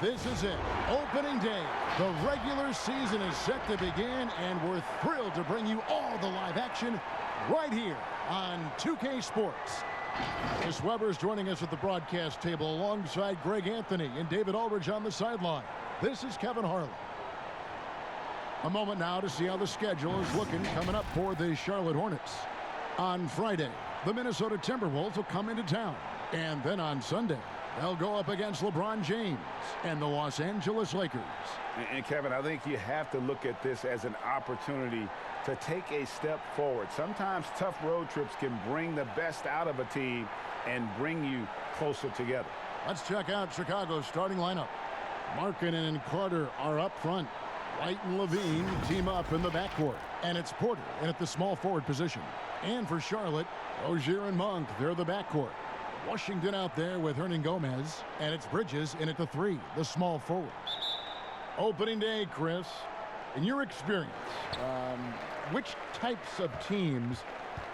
This is it. Opening day. The regular season is set to begin, and we're thrilled to bring you all the live action right here on 2K Sports. Chris Webber is joining us at the broadcast table alongside Greg Anthony and David Aldridge on the sideline. This is Kevin Harlan. A moment now to see how the schedule is looking coming up for the Charlotte Hornets. On Friday, the Minnesota Timberwolves will come into town. And then on Sunday, they'll go up against LeBron James and the Los Angeles Lakers. And Kevin, I think you have to look at this as an opportunity to take a step forward. Sometimes tough road trips can bring the best out of a team and bring you closer together. Let's check out Chicago's starting lineup. Markkanen and Carter are up front. White and Levine team up in the backcourt. And it's Porter in at the small forward position. And for Charlotte, Rozier and Monk, they're the backcourt. Washington out there with Hernan Gomez. And it's Bridges in at the 3, the small forward. Opening day, Chris. In your experience, which types of teams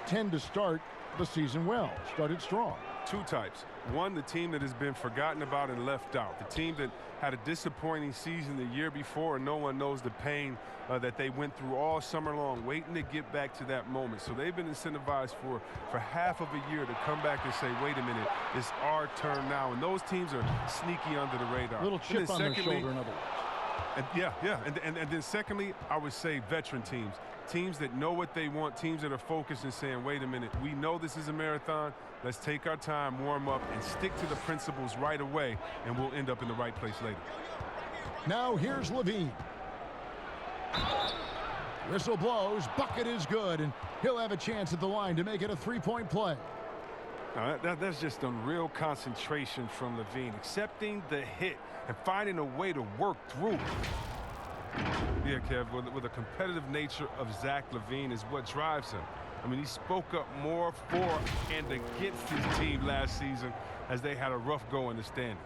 tend to start the season well, started strong? Two types. One, the team that has been forgotten about and left out. The team that had a disappointing season the year before, and no one knows the pain that they went through all summer long, waiting to get back to that moment. So they've been incentivized for half of a year to come back and say, wait a minute, it's our turn now. And those teams are sneaky under the radar. A little chip on their shoulder, in other words. And then secondly, I would say veteran teams. Teams that know what they want, teams that are focused and saying, wait a minute, we know this is a marathon. Let's take our time, warm up, and stick to the principles right away, and we'll end up in the right place later. Now here's Levine. Whistle blows, bucket is good, and he'll have a chance at the line to make it a three-point play. That's just unreal concentration from Levine, accepting the hit and finding a way to work through it. Yeah, Kev, with the competitive nature of Zach LaVine is what drives him. I mean, he spoke up more for and against his team last season as they had a rough go in the standings.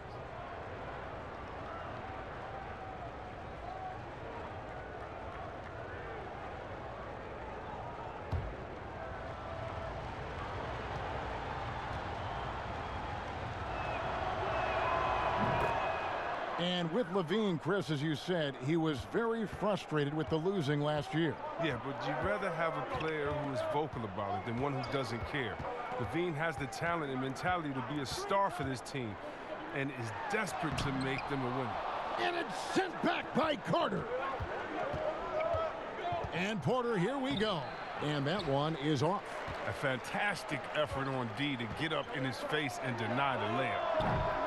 And with Levine, Chris, as you said, he was very frustrated with the losing last year. Yeah, but you'd rather have a player who is vocal about it than one who doesn't care. Levine has the talent and mentality to be a star for this team and is desperate to make them a winner. And it's sent back by Carter. And Porter, here we go. And that one is off. A fantastic effort on D to get up in his face and deny the layup.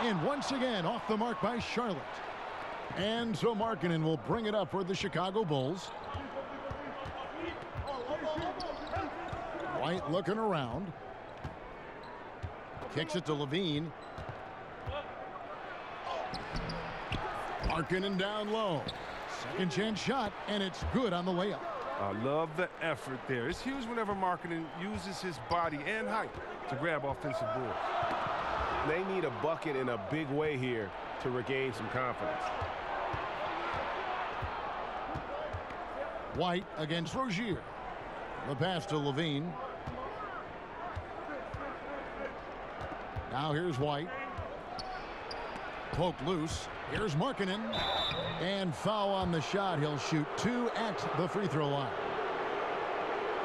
And once again, off the mark by Charlotte. And so Markkanen will bring it up for the Chicago Bulls. White looking around. Kicks it to Levine. Markkanen down low. Second chance shot, and it's good on the layup. I love the effort there. It's huge whenever Markkanen uses his body and height to grab offensive boards. They need a bucket in a big way here to regain some confidence. White against Rozier. The pass to Levine. Now here's White. Poked loose. Here's Markkanen. And foul on the shot. He'll shoot 2 at the free throw line.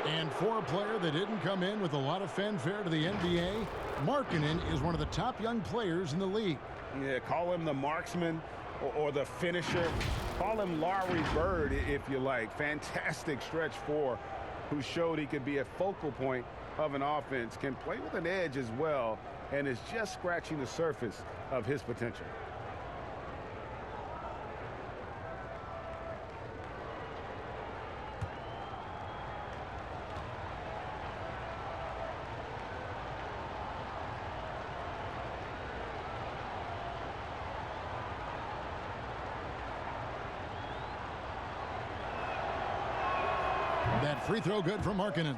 And for a player that didn't come in with a lot of fanfare to the NBA, Markkanen is one of the top young players in the league. Yeah, call him the marksman or the finisher. Call him Larry Bird, if you like. Fantastic stretch 4, who showed he could be a focal point of an offense, can play with an edge as well, and is just scratching the surface of his potential. That free throw good from Markkanen.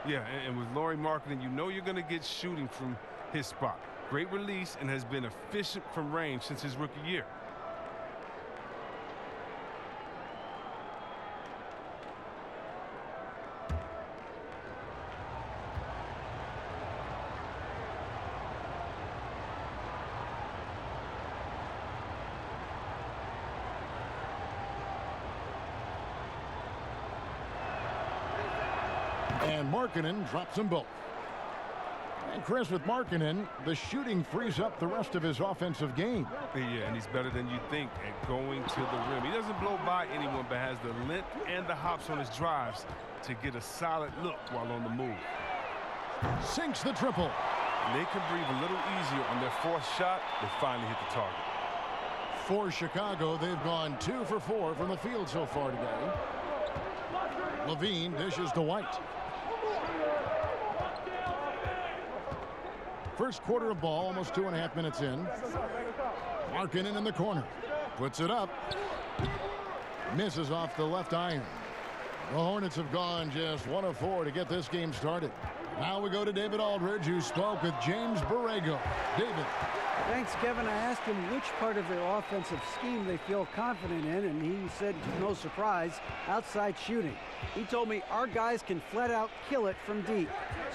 Yeah, and with Lauri Markkanen, you know you're going to get shooting from his spot. Great release and has been efficient from range since his rookie year. And Markkanen drops them both. And Chris, with Markkanen, the shooting frees up the rest of his offensive game. Yeah, and he's better than you think at going to the rim. He doesn't blow by anyone, but has the length and the hops on his drives to get a solid look while on the move. Sinks the triple. And they can breathe a little easier on their fourth shot. They finally hit the target. For Chicago, they've gone 2 for 4 from the field so far today. Levine dishes to White. First quarter of ball, almost 2.5 minutes in. Markkanen in the corner. Puts it up. Misses off the left iron. The Hornets have gone just 1 of 4 to get this game started. Now we go to David Aldridge, who spoke with James Borrego. David. Thanks, Kevin. I asked him which part of their offensive scheme they feel confident in, and he said, no surprise, outside shooting. He told me our guys can flat out kill it from deep.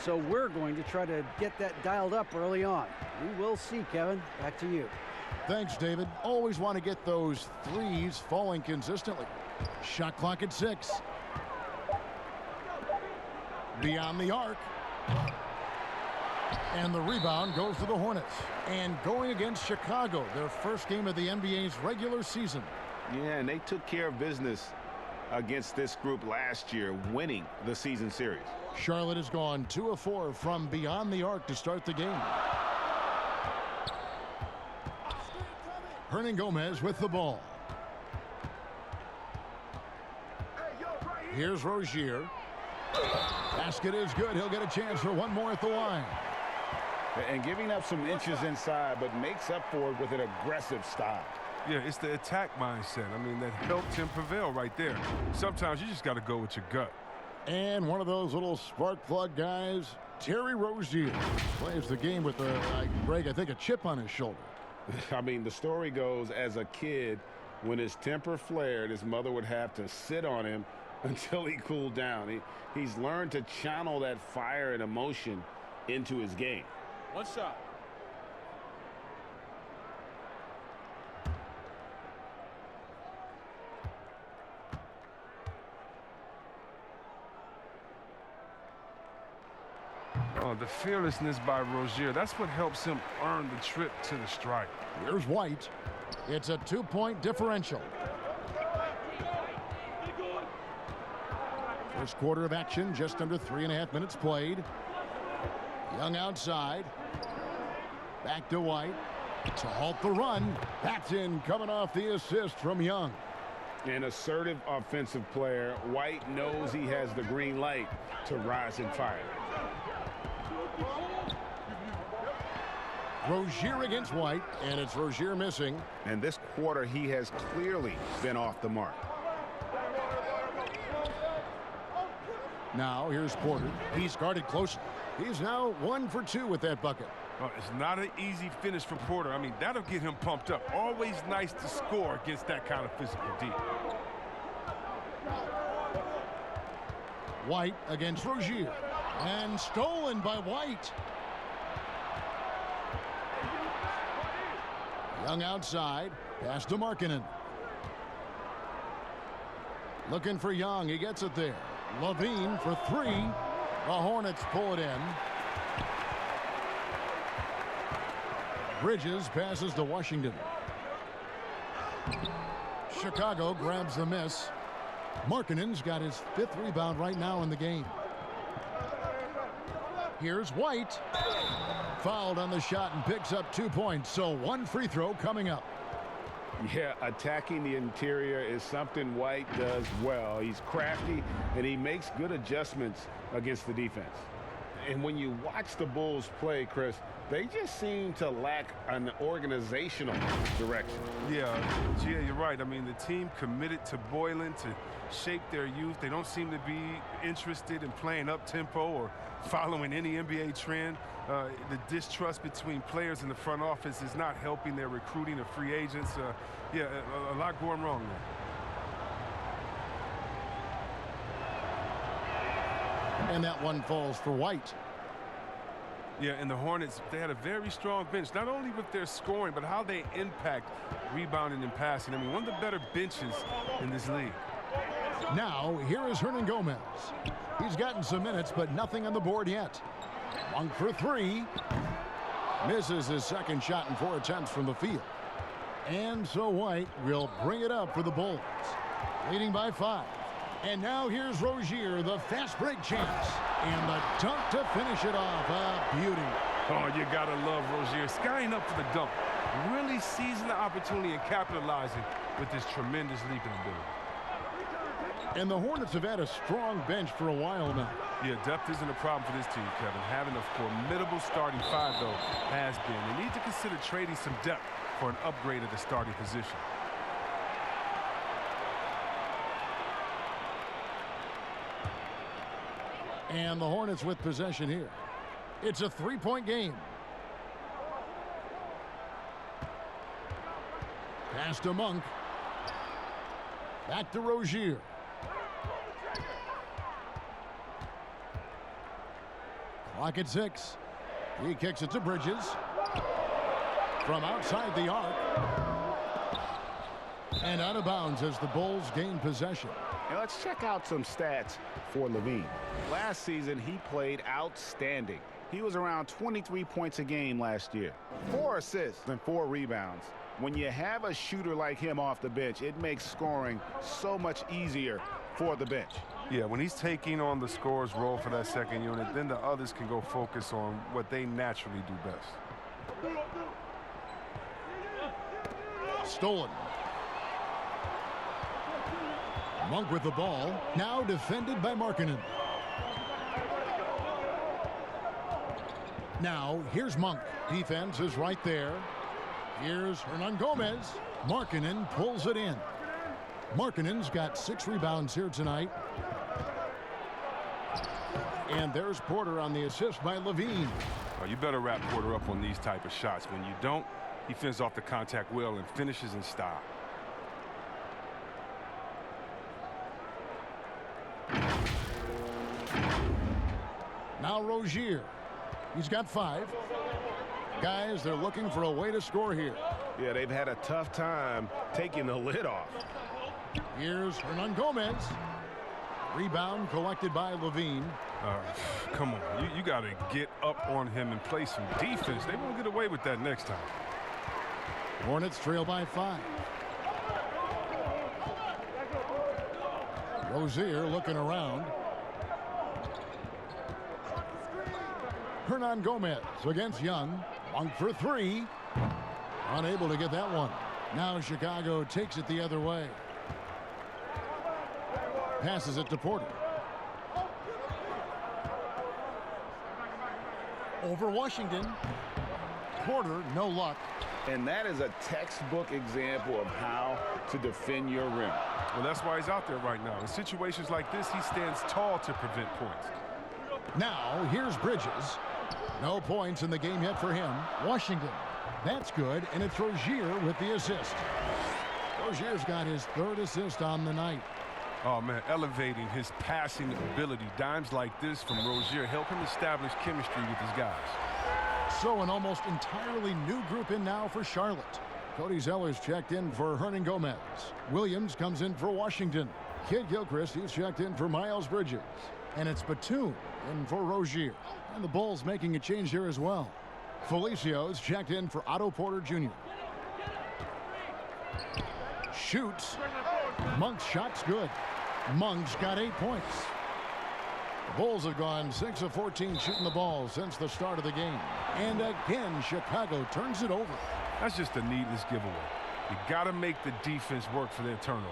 So we're going to try to get that dialed up early on. We will see, Kevin. Back to you. Thanks, David. Always want to get those threes falling consistently. Shot clock at 6. Beyond the arc. And the rebound goes to the Hornets. And going against Chicago, their first game of the NBA's regular season. Yeah, and they took care of business against this group last year, winning the season series. Charlotte has gone 2 of 4 from beyond the arc to start the game. Hernangomez with the ball. Here's Rozier. Basket is good. He'll get a chance for one more at the line. And giving up some inches inside, but makes up for it with an aggressive style. Yeah, it's the attack mindset. I mean, that helped him prevail right there. Sometimes you just got to go with your gut. And one of those little spark plug guys, Terry Rozier, plays the game with Greg, I think, a chip on his shoulder. I mean, the story goes, as a kid, when his temper flared, his mother would have to sit on him until he cooled down. He's learned to channel that fire and emotion into his game. One shot. Oh, the fearlessness by Rozier, that's what helps him earn the trip to the stripe. Here's White. It's a 2-point differential. First quarter of action, just under 3.5 minutes played. Young outside. Back to White to halt the run. That's in, coming off the assist from Young. An assertive offensive player. White knows he has the green light to rise and fire. Rozier against White, and it's Rozier missing. And this quarter, he has clearly been off the mark. Now here's Porter. He's guarded closely. He's now 1 for 2 with that bucket. Well, it's not an easy finish for Porter. I mean, that'll get him pumped up. Always nice to score against that kind of physical D. White against Rozier. And stolen by White. Young outside. Pass to Markkanen. Looking for Young. He gets it there. Levine for 3. The Hornets pull it in. Bridges passes to Washington. Chicago grabs the miss. Markkanen's got his 5th rebound right now in the game. Here's White. Fouled on the shot and picks up 2 points. So 1 free throw coming up. Yeah, attacking the interior is something White does well. He's crafty, and he makes good adjustments against the defense. And when you watch the Bulls play, Chris, they just seem to lack an organizational direction. Yeah, you're right. I mean, the team committed to Boylan to shape their youth. They don't seem to be interested in playing up-tempo or following any NBA trend. The distrust between players in the front office is not helping their recruiting of free agents. Yeah, a lot going wrong there. And that one falls for White. Yeah, and the Hornets, they had a very strong bench, not only with their scoring, but how they impact rebounding and passing. I mean, one of the better benches in this league. Now, here is Hernangomez. He's gotten some minutes, but nothing on the board yet. Monk for three. Misses his second shot in 4 attempts from the field. And so White will bring it up for the Bulls, leading by 5. And now here's Rozier, the fast break chance. And the dunk to finish it off. A beauty. Oh, you gotta love Rozier skying up for the dunk. Really seizing the opportunity and capitalizing with this tremendous leaping ability. And the Hornets have had a strong bench for a while now. Yeah, depth isn't a problem for this team, Kevin. Having a formidable starting 5, though, has been. They need to consider trading some depth for an upgrade at the starting position. And the Hornets with possession here. It's a 3-point game. Pass to Monk. Back to Rozier. Clock at 6. He kicks it to Bridges. From outside the arc. And out of bounds as the Bulls gain possession. And let's check out some stats for Levine. Last season, he played outstanding. He was around 23 points a game last year. 4 assists and 4 rebounds. When you have a shooter like him off the bench, it makes scoring so much easier for the bench. Yeah, when he's taking on the scorer's role for that second unit, then the others can go focus on what they naturally do best. Stolen. Monk with the ball. Now defended by Markkanen. Now, here's Monk. Defense is right there. Here's Hernangomez. Markkanen pulls it in. Markkanen's got 6 rebounds here tonight. And there's Porter on the assist by Levine. Oh, you better wrap Porter up on these type of shots. When you don't, he fends off the contact well and finishes in style. Now Rozier. He's got 5. Guys, they're looking for a way to score here. Yeah, they've had a tough time taking the lid off. Here's Hernangomez. Rebound collected by Levine. Come on, you got to get up on him and play some defense. They won't get away with that next time. Hornets trail by 5. Rozier looking around. Hernangomez against Young. Monk for 3. Unable to get that one. Now Chicago takes it the other way. Passes it to Porter. Over Washington. Porter, no luck. And that is a textbook example of how to defend your rim. Well, that's why he's out there right now. In situations like this, he stands tall to prevent points. Now, here's Bridges. No points in the game yet for him. Washington. That's good, and it's Rozier with the assist. Rozier's got his 3rd assist on the night. Oh, man, elevating his passing ability. Dimes like this from Rozier help him establish chemistry with his guys. So an almost entirely new group in now for Charlotte. Cody Zeller's checked in for Hernangomez. Williams comes in for Washington. Kid Gilchrist, he's checked in for Miles Bridges. And it's Batum in for Rozier. And the Bulls making a change here as well. Felicio's checked in for Otto Porter Jr. Shoots. Monk's shot's good. Monk's got 8 points. The Bulls have gone 6 of 14 shooting the ball since the start of the game. And again, Chicago turns it over. That's just a needless giveaway. You got to make the defense work for their turnovers.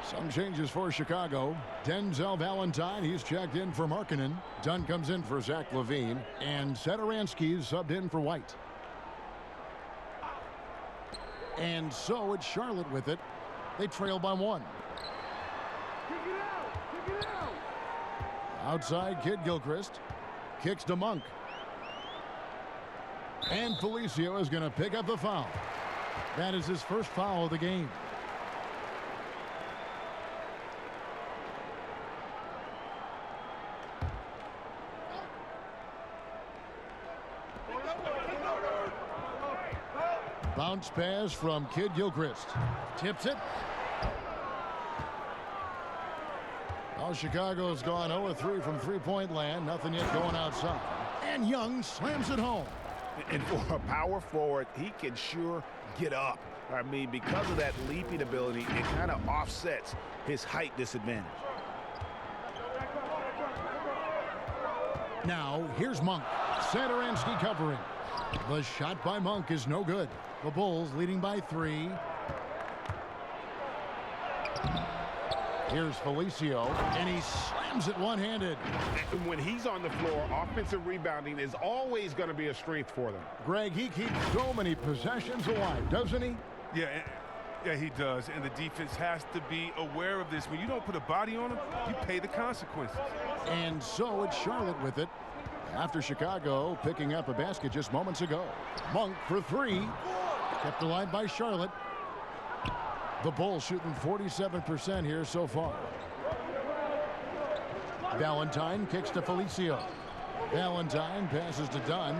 Some changes for Chicago. Denzel Valentine, he's checked in for Markkanen. Dunn comes in for Zach LaVine. And Satoransky's subbed in for White. And so it's Charlotte with it. They trail by 1. Outside, Kid Gilchrist. Kicks to Monk. And Felicio is going to pick up the foul. That is his first foul of the game. Bounce pass from Kid Gilchrist. Tips it. Well, Chicago's gone 0-3 from three-point land. Nothing yet going outside. And Young slams it home. And for a power forward, he can sure get up. I mean, because of that leaping ability, it kind of offsets his height disadvantage. Now, here's Monk. Satoransky covering. The shot by Monk is no good. The Bulls leading by 3. Here's Felicio, and he slams it one-handed. And when he's on the floor, offensive rebounding is always going to be a strength for them. Greg, he keeps so many possessions alive, doesn't he? Yeah, he does. And the defense has to be aware of this. When you don't put a body on him, you pay the consequences. And so it's Charlotte with it. After Chicago picking up a basket just moments ago. Monk for 3. Kept alive by Charlotte. The Bulls shooting 47% here so far. Valentine kicks to Felicio. Valentine passes to Dunn.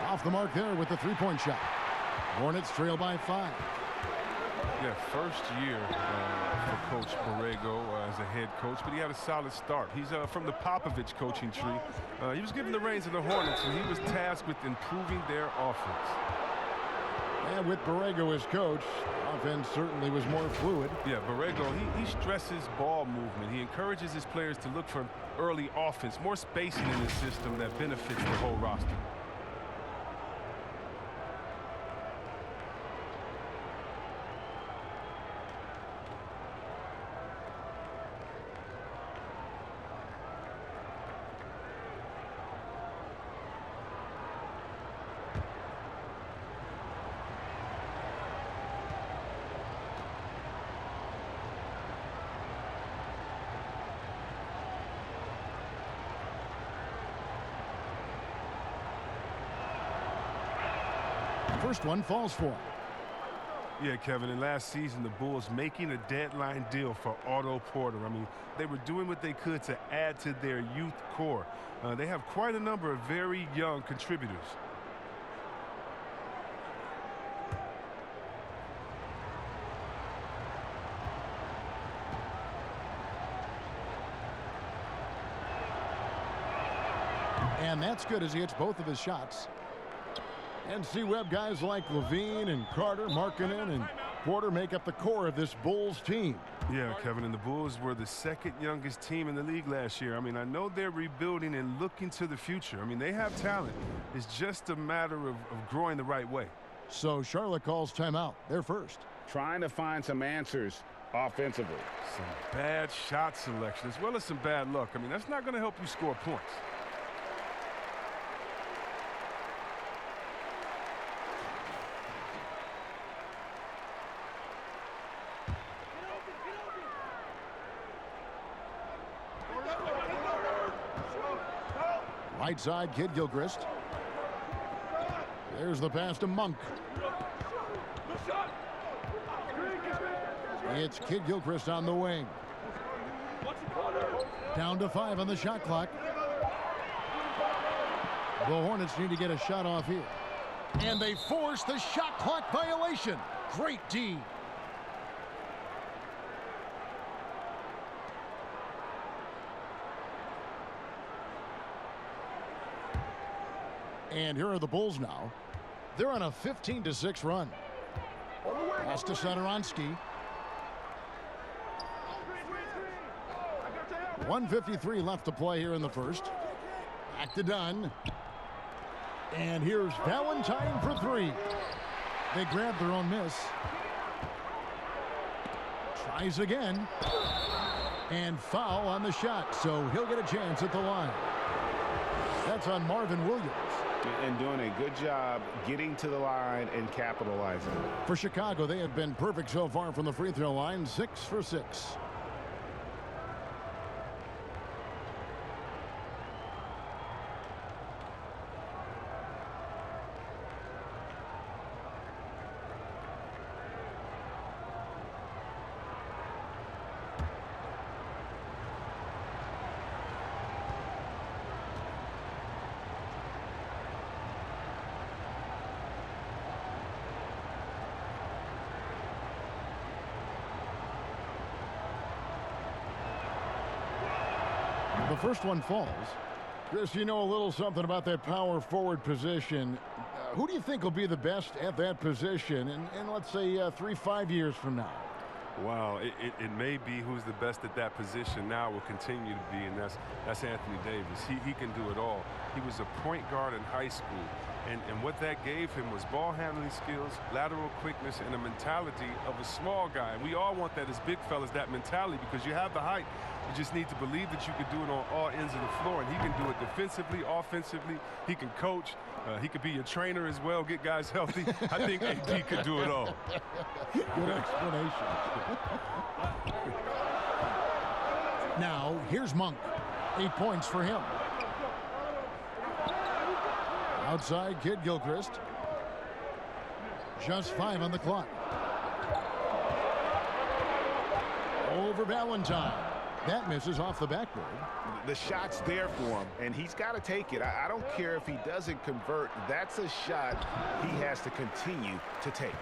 Off the mark there with the three-point shot. Hornets trail by 5. Yeah, first year for Coach Borrego as a head coach, but he had a solid start. He's from the Popovich coaching tree. He was given the reins of the Hornets, and he was tasked with improving their offense. And with Borrego as coach, offense certainly was more fluid. Yeah, Borrego, he stresses ball movement. He encourages his players to look for early offense, more spacing in the system that benefits the whole roster. First one falls for him. Yeah, Kevin, and last season, the Bulls making a deadline deal for Otto Porter. I mean, they were doing what they could to add to their youth core. They have quite a number of very young contributors. And that's good as he hits both of his shots. And see Webb guys like Levine and Carter, Markkanen and Porter make up the core of this Bulls team. Yeah, Kevin, and the Bulls were the second youngest team in the league last year. I mean, I know they're rebuilding and looking to the future. I mean, they have talent. It's just a matter of growing the right way. So Charlotte calls timeout. They're first. Trying to find some answers offensively. Some bad shot selection as well as some bad luck. I mean, that's not going to help you score points. Right side, Kid Gilchrist. There's the pass to Monk. It's Kid Gilchrist on the wing. Down to 5 on the shot clock. The Hornets need to get a shot off here. And they force the shot clock violation. Great D. And here are the Bulls now. They're on a 15-6 run. Pass to Satoransky. 1:53 left to play here in the first. Back to Dunn. And here's Valentine for 3. They grab their own miss. Tries again. And foul on the shot, so he'll get a chance at the line. That's on Marvin Williams. And doing a good job getting to the line and capitalizing. For Chicago, they have been perfect so far from the free throw line, 6 for 6. The first one falls. Chris, you know a little something about that power forward position. Who do you think will be the best at that position in let's say 3-5 years from now? Wow, it may be who's the best at that position now will continue to be, and that's Anthony Davis. He can do it all. He was a point guard in high school, and what that gave him was ball handling skills, lateral quickness, and a mentality of a small guy. And we all want that as big fellas, that mentality, because you have the height. You just need to believe that you can do it on all ends of the floor, and he can do it defensively, offensively. He can coach. He could be your trainer as well, get guys healthy. I think AD could do it all. Good explanation. Now, here's Monk. 8 points for him. Outside, Kid Gilchrist. Just 5 on the clock. Over Valentine. That misses off the backboard. The shot's there for him, and he's got to take it. I don't care if he doesn't convert. That's a shot he has to continue to take.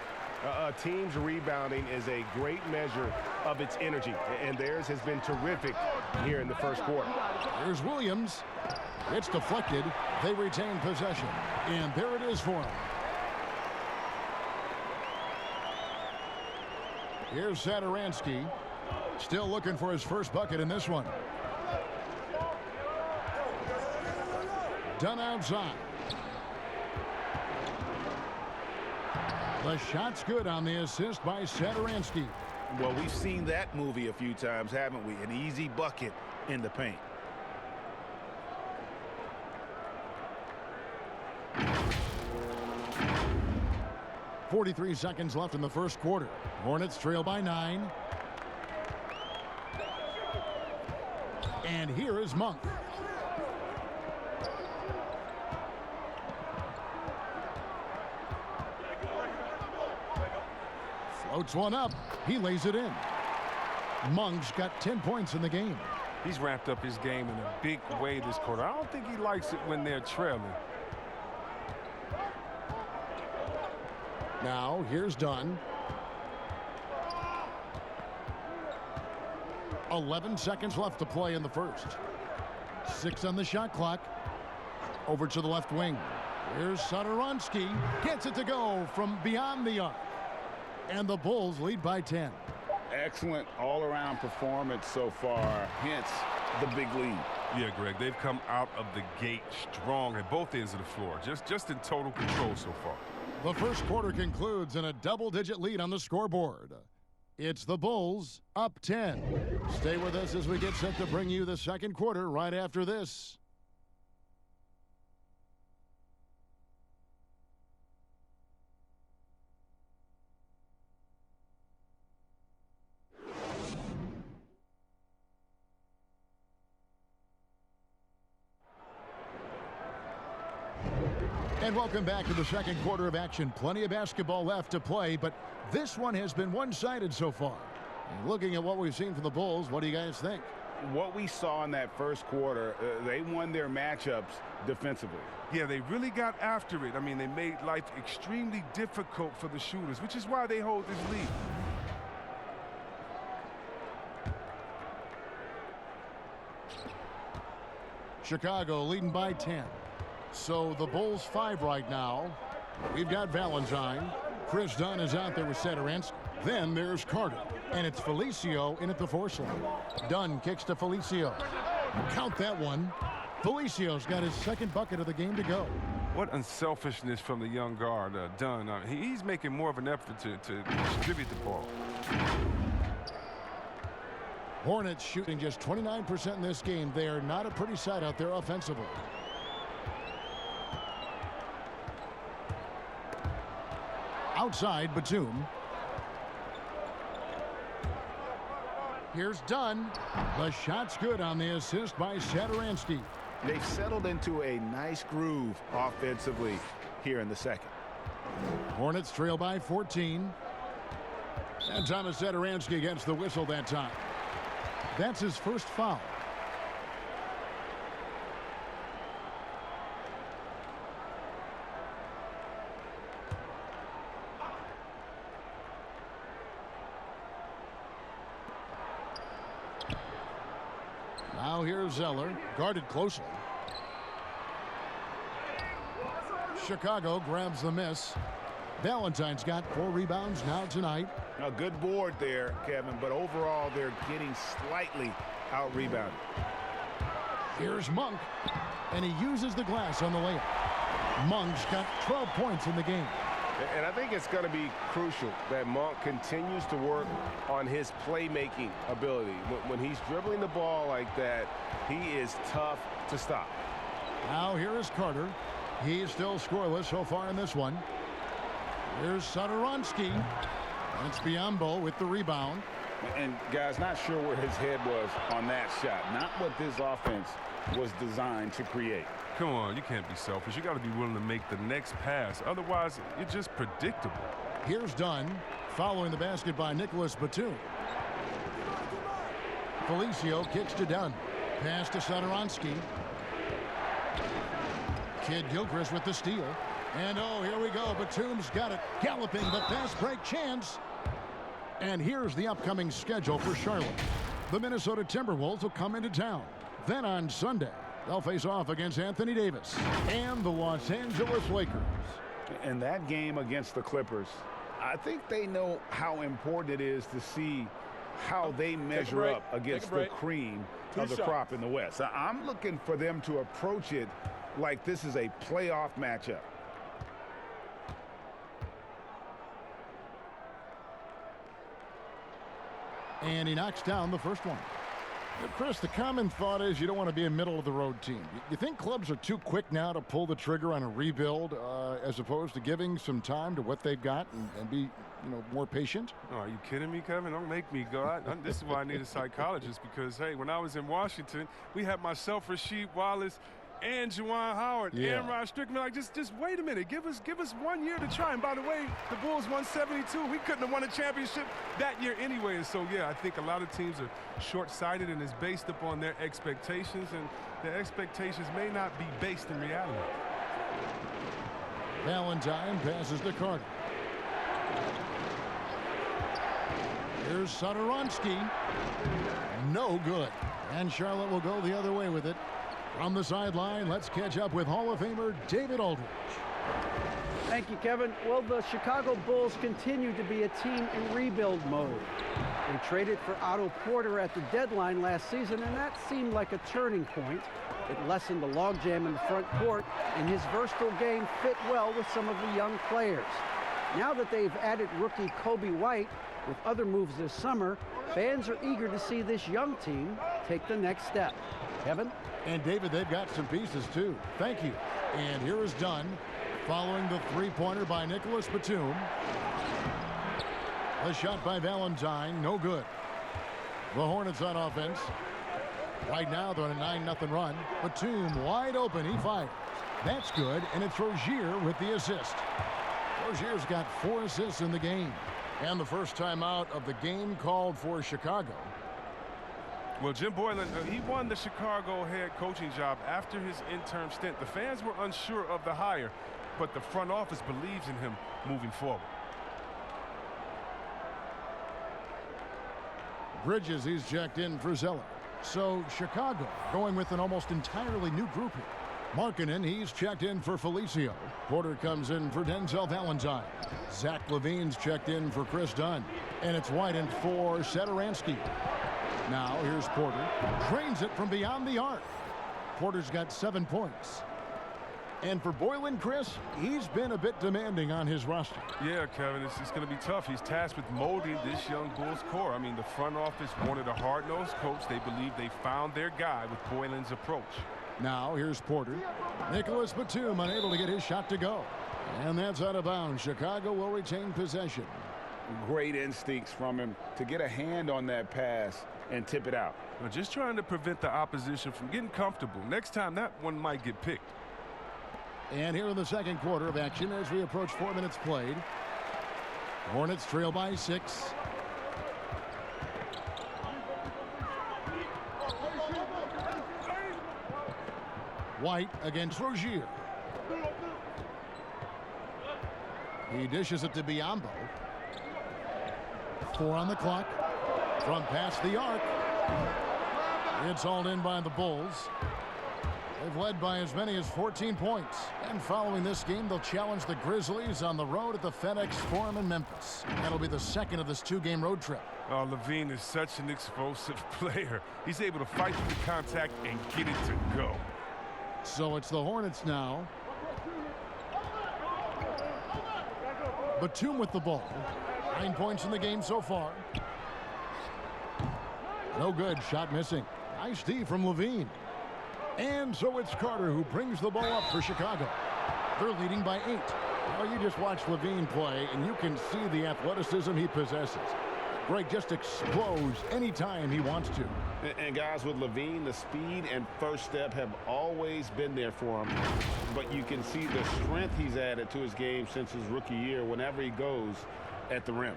A team's rebounding is a great measure of its energy, and theirs has been terrific here in the first quarter. Here's Williams. It's deflected. They retain possession, and there it is for him. Here's Satoransky. Still looking for his first bucket in this one. Done outside. The shot's good on the assist by Satoransky. Well, we've seen that movie a few times, haven't we? An easy bucket in the paint. .43 left in the first quarter. Hornets trail by 9. And here is Monk. Floats one up. He lays it in. Monk's got 10 points in the game. He's ramped up his game in a big way this quarter. I don't think he likes it when they're trailing. Now, here's Dunn. 11 seconds left to play in the first. 6 on the shot clock. Over to the left wing. Here's Satoransky. Gets it to go from beyond the arc. And the Bulls lead by 10. Excellent all-around performance so far, hence the big lead. Yeah, Greg, they've come out of the gate strong at both ends of the floor. Just in total control so far. The first quarter concludes in a double-digit lead on the scoreboard. It's the Bulls up 10. Stay with us as we get set to bring you the second quarter right after this. And welcome back to the second quarter of action. Plenty of basketball left to play, but this one has been one-sided so far. And looking at what we've seen from the Bulls, what do you guys think? What we saw in that first quarter, they won their matchups defensively. Yeah, they really got after it. I mean, they made life extremely difficult for the shooters, which is why they hold this lead. Chicago leading by 10. So the Bulls 5 right now. We've got Valentine. Chris Dunn is out there with Satoransky. Then there's Carter. And it's Felicio in at the force line. Dunn kicks to Felicio. Count that one. Felicio's got his second bucket of the game to go. What unselfishness from the young guard, Dunn. He's making more of an effort to distribute the ball. Hornets shooting just 29% in this game. They are not a pretty sight out there offensively. Outside, Batum. Here's Dunn. The shot's good on the assist by Satoransky. They've settled into a nice groove offensively here in the second. Hornets trail by 14. And Thomas Satoransky gets the whistle that time. That's his first foul. Now here's Zeller, guarded closely. Chicago grabs the miss. Valentine's got 4 rebounds now tonight. A good board there, Kevin, but overall they're getting slightly out-rebounded. Here's Monk, and he uses the glass on the layup. Monk's got 12 points in the game. And I think it's going to be crucial that Monk continues to work on his playmaking ability. When he's dribbling the ball like that, he is tough to stop. Now here is Carter. He's still scoreless so far in this one. Here's Satoransky. And it's Biyombo with the rebound. And, guys, not sure where his head was on that shot. Not what this offense was designed to create. Come on, you can't be selfish. You got to be willing to make the next pass. Otherwise, you're just predictable. Here's Dunn, following the basket by Nicholas Batum. Felicio kicks to Dunn. Pass to Satoransky. Kid Gilchrist with the steal. And, oh, here we go. Batum's got it. Galloping, the fast break chance. And here's the upcoming schedule for Charlotte. The Minnesota Timberwolves will come into town. Then on Sunday, they'll face off against Anthony Davis and the Los Angeles Lakers. In that game against the Clippers, I think they know how important it is to see how they measure up against the cream of the crop in the West. I'm looking for them to approach it like this is a playoff matchup. And he knocks down the first one. Chris, the common thought is you don't want to be a middle-of-the-road team. You think clubs are too quick now to pull the trigger on a rebuild as opposed to giving some time to what they've got and be, more patient? Oh, are you kidding me, Kevin? Don't make me go. This is why I need a psychologist because, hey, when I was in Washington, we had myself, Rasheed Wallace, and Juwan Howard, and Rod Strickland. Like, just wait a minute. Give us 1 year to try. And by the way, the Bulls won 72. We couldn't have won a championship that year anyway. And so, yeah, I think a lot of teams are short-sighted and it's based upon their expectations, and their expectations may not be based in reality. Valentine passes to Carter. Here's Satoransky. No good. And Charlotte will go the other way with it. From the sideline, let's catch up with Hall of Famer David Aldridge. Thank you, Kevin. Well, the Chicago Bulls continue to be a team in rebuild mode. They traded for Otto Porter at the deadline last season, and that seemed like a turning point. It lessened the logjam in the front court, and his versatile game fit well with some of the young players. Now that they've added rookie Kobe White with other moves this summer, fans are eager to see this young team take the next step. Kevin? And David, they've got some pieces too. Thank you. And here is Dunn, following the three-pointer by Nicholas Batum. The shot by Valentine, no good. The Hornets on offense. Right now they're on a 9-0 run. Batum wide open, he fires. That's good, and it's Rozier with the assist. Rozier's got 4 assists in the game. And the first time out of the game called for Chicago. Well, Jim Boylan, he won the Chicago head coaching job after his interim stint. The fans were unsure of the hire, but the front office believes in him moving forward. Bridges, he's checked in for Zeller. So Chicago going with an almost entirely new group here. Markkanen, he's checked in for Felicio. Porter comes in for Denzel Valentine. Zach LaVine's checked in for Chris Dunn. And it's White in for Satoransky. Now here's Porter. Drains it from beyond the arc. Porter's got 7 points. And for Boylan, Chris, he's been a bit demanding on his roster. Yeah, Kevin, it's going to be tough. He's tasked with molding this young Bulls core. I mean, the front office wanted a hard-nosed coach. They believe they found their guy with Boylan's approach. Now here's Porter. Nicholas Batum unable to get his shot to go. And that's out of bounds. Chicago will retain possession. Great instincts from him to get a hand on that pass and tip it out. Well, just trying to prevent the opposition from getting comfortable. Next time, that one might get picked. And here in the second quarter of action as we approach 4 minutes played. Hornets trail by 6. White against Rozier. He dishes it to Biyombo. 4 on the clock. From past the arc. It's hauled in by the Bulls. They've led by as many as 14 points. And following this game, they'll challenge the Grizzlies on the road at the FedEx Forum in Memphis. That'll be the second of this 2-game road trip. Oh, Levine is such an explosive player. He's able to fight through the contact and get it to go. So it's the Hornets now. Batum with the ball. 9 points in the game so far. No good. Shot missing. Nice D from Levine. And so it's Carter who brings the ball up for Chicago. They're leading by 8. Well, you just watch Levine play, and you can see the athleticism he possesses. Greg just explodes anytime he wants to. And guys, with Levine, the speed and first step have always been there for him. But you can see the strength he's added to his game since his rookie year whenever he goes at the rim.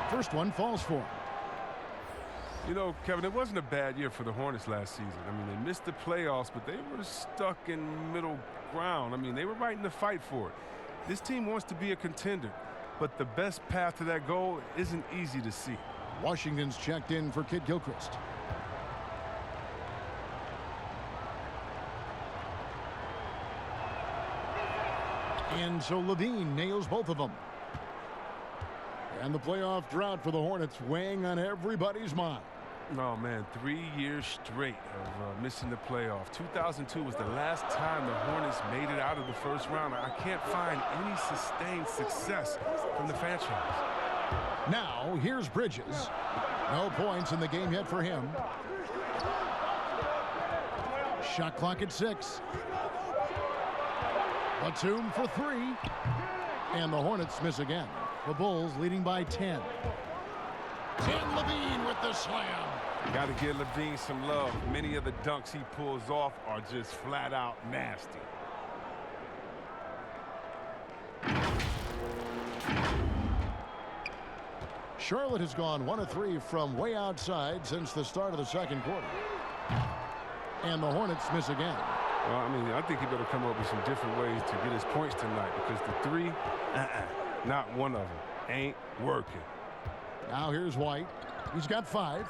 First one falls for him. You know, Kevin, it wasn't a bad year for the Hornets last season. I mean, they missed the playoffs, but they were stuck in middle ground. I mean, they were right in the fight for it. This team wants to be a contender, but the best path to that goal isn't easy to see. Washington's checked in for Kid Gilchrist. And so Levine nails both of them. And the playoff drought for the Hornets weighing on everybody's mind. Oh, man, 3 years straight of missing the playoff. 2002 was the last time the Hornets made it out of the first round. I can't find any sustained success from the franchise. Now, here's Bridges. No points in the game yet for him. Shot clock at 6. Batum for 3. And the Hornets miss again. The Bulls leading by 10. And Levine with the slam. Got to give Levine some love. Many of the dunks he pulls off are just flat out nasty. Charlotte has gone 1 of 3 from way outside since the start of the second quarter. And the Hornets miss again. Well, I mean, I think he better come up with some different ways to get his points tonight, because the 3, not one of them. Ain't working. Now here's White. He's got 5.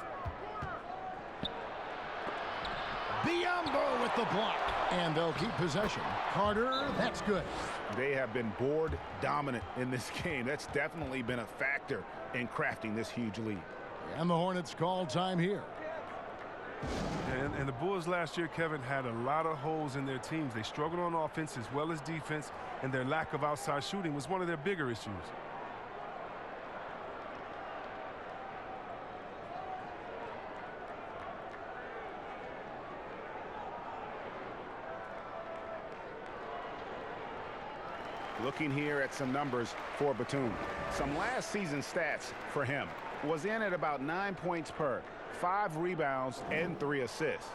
Biyombo with the block. And they'll keep possession. Carter, that's good. They have been board dominant in this game. That's definitely been a factor in crafting this huge lead. And the Hornets call time here. And the Bulls last year, Kevin, had a lot of holes in their teams. They struggled on offense as well as defense, and their lack of outside shooting was one of their bigger issues. Looking here at some numbers for Batum. Some last season stats for him. Was in at about 9 points per, 5 rebounds, and 3 assists.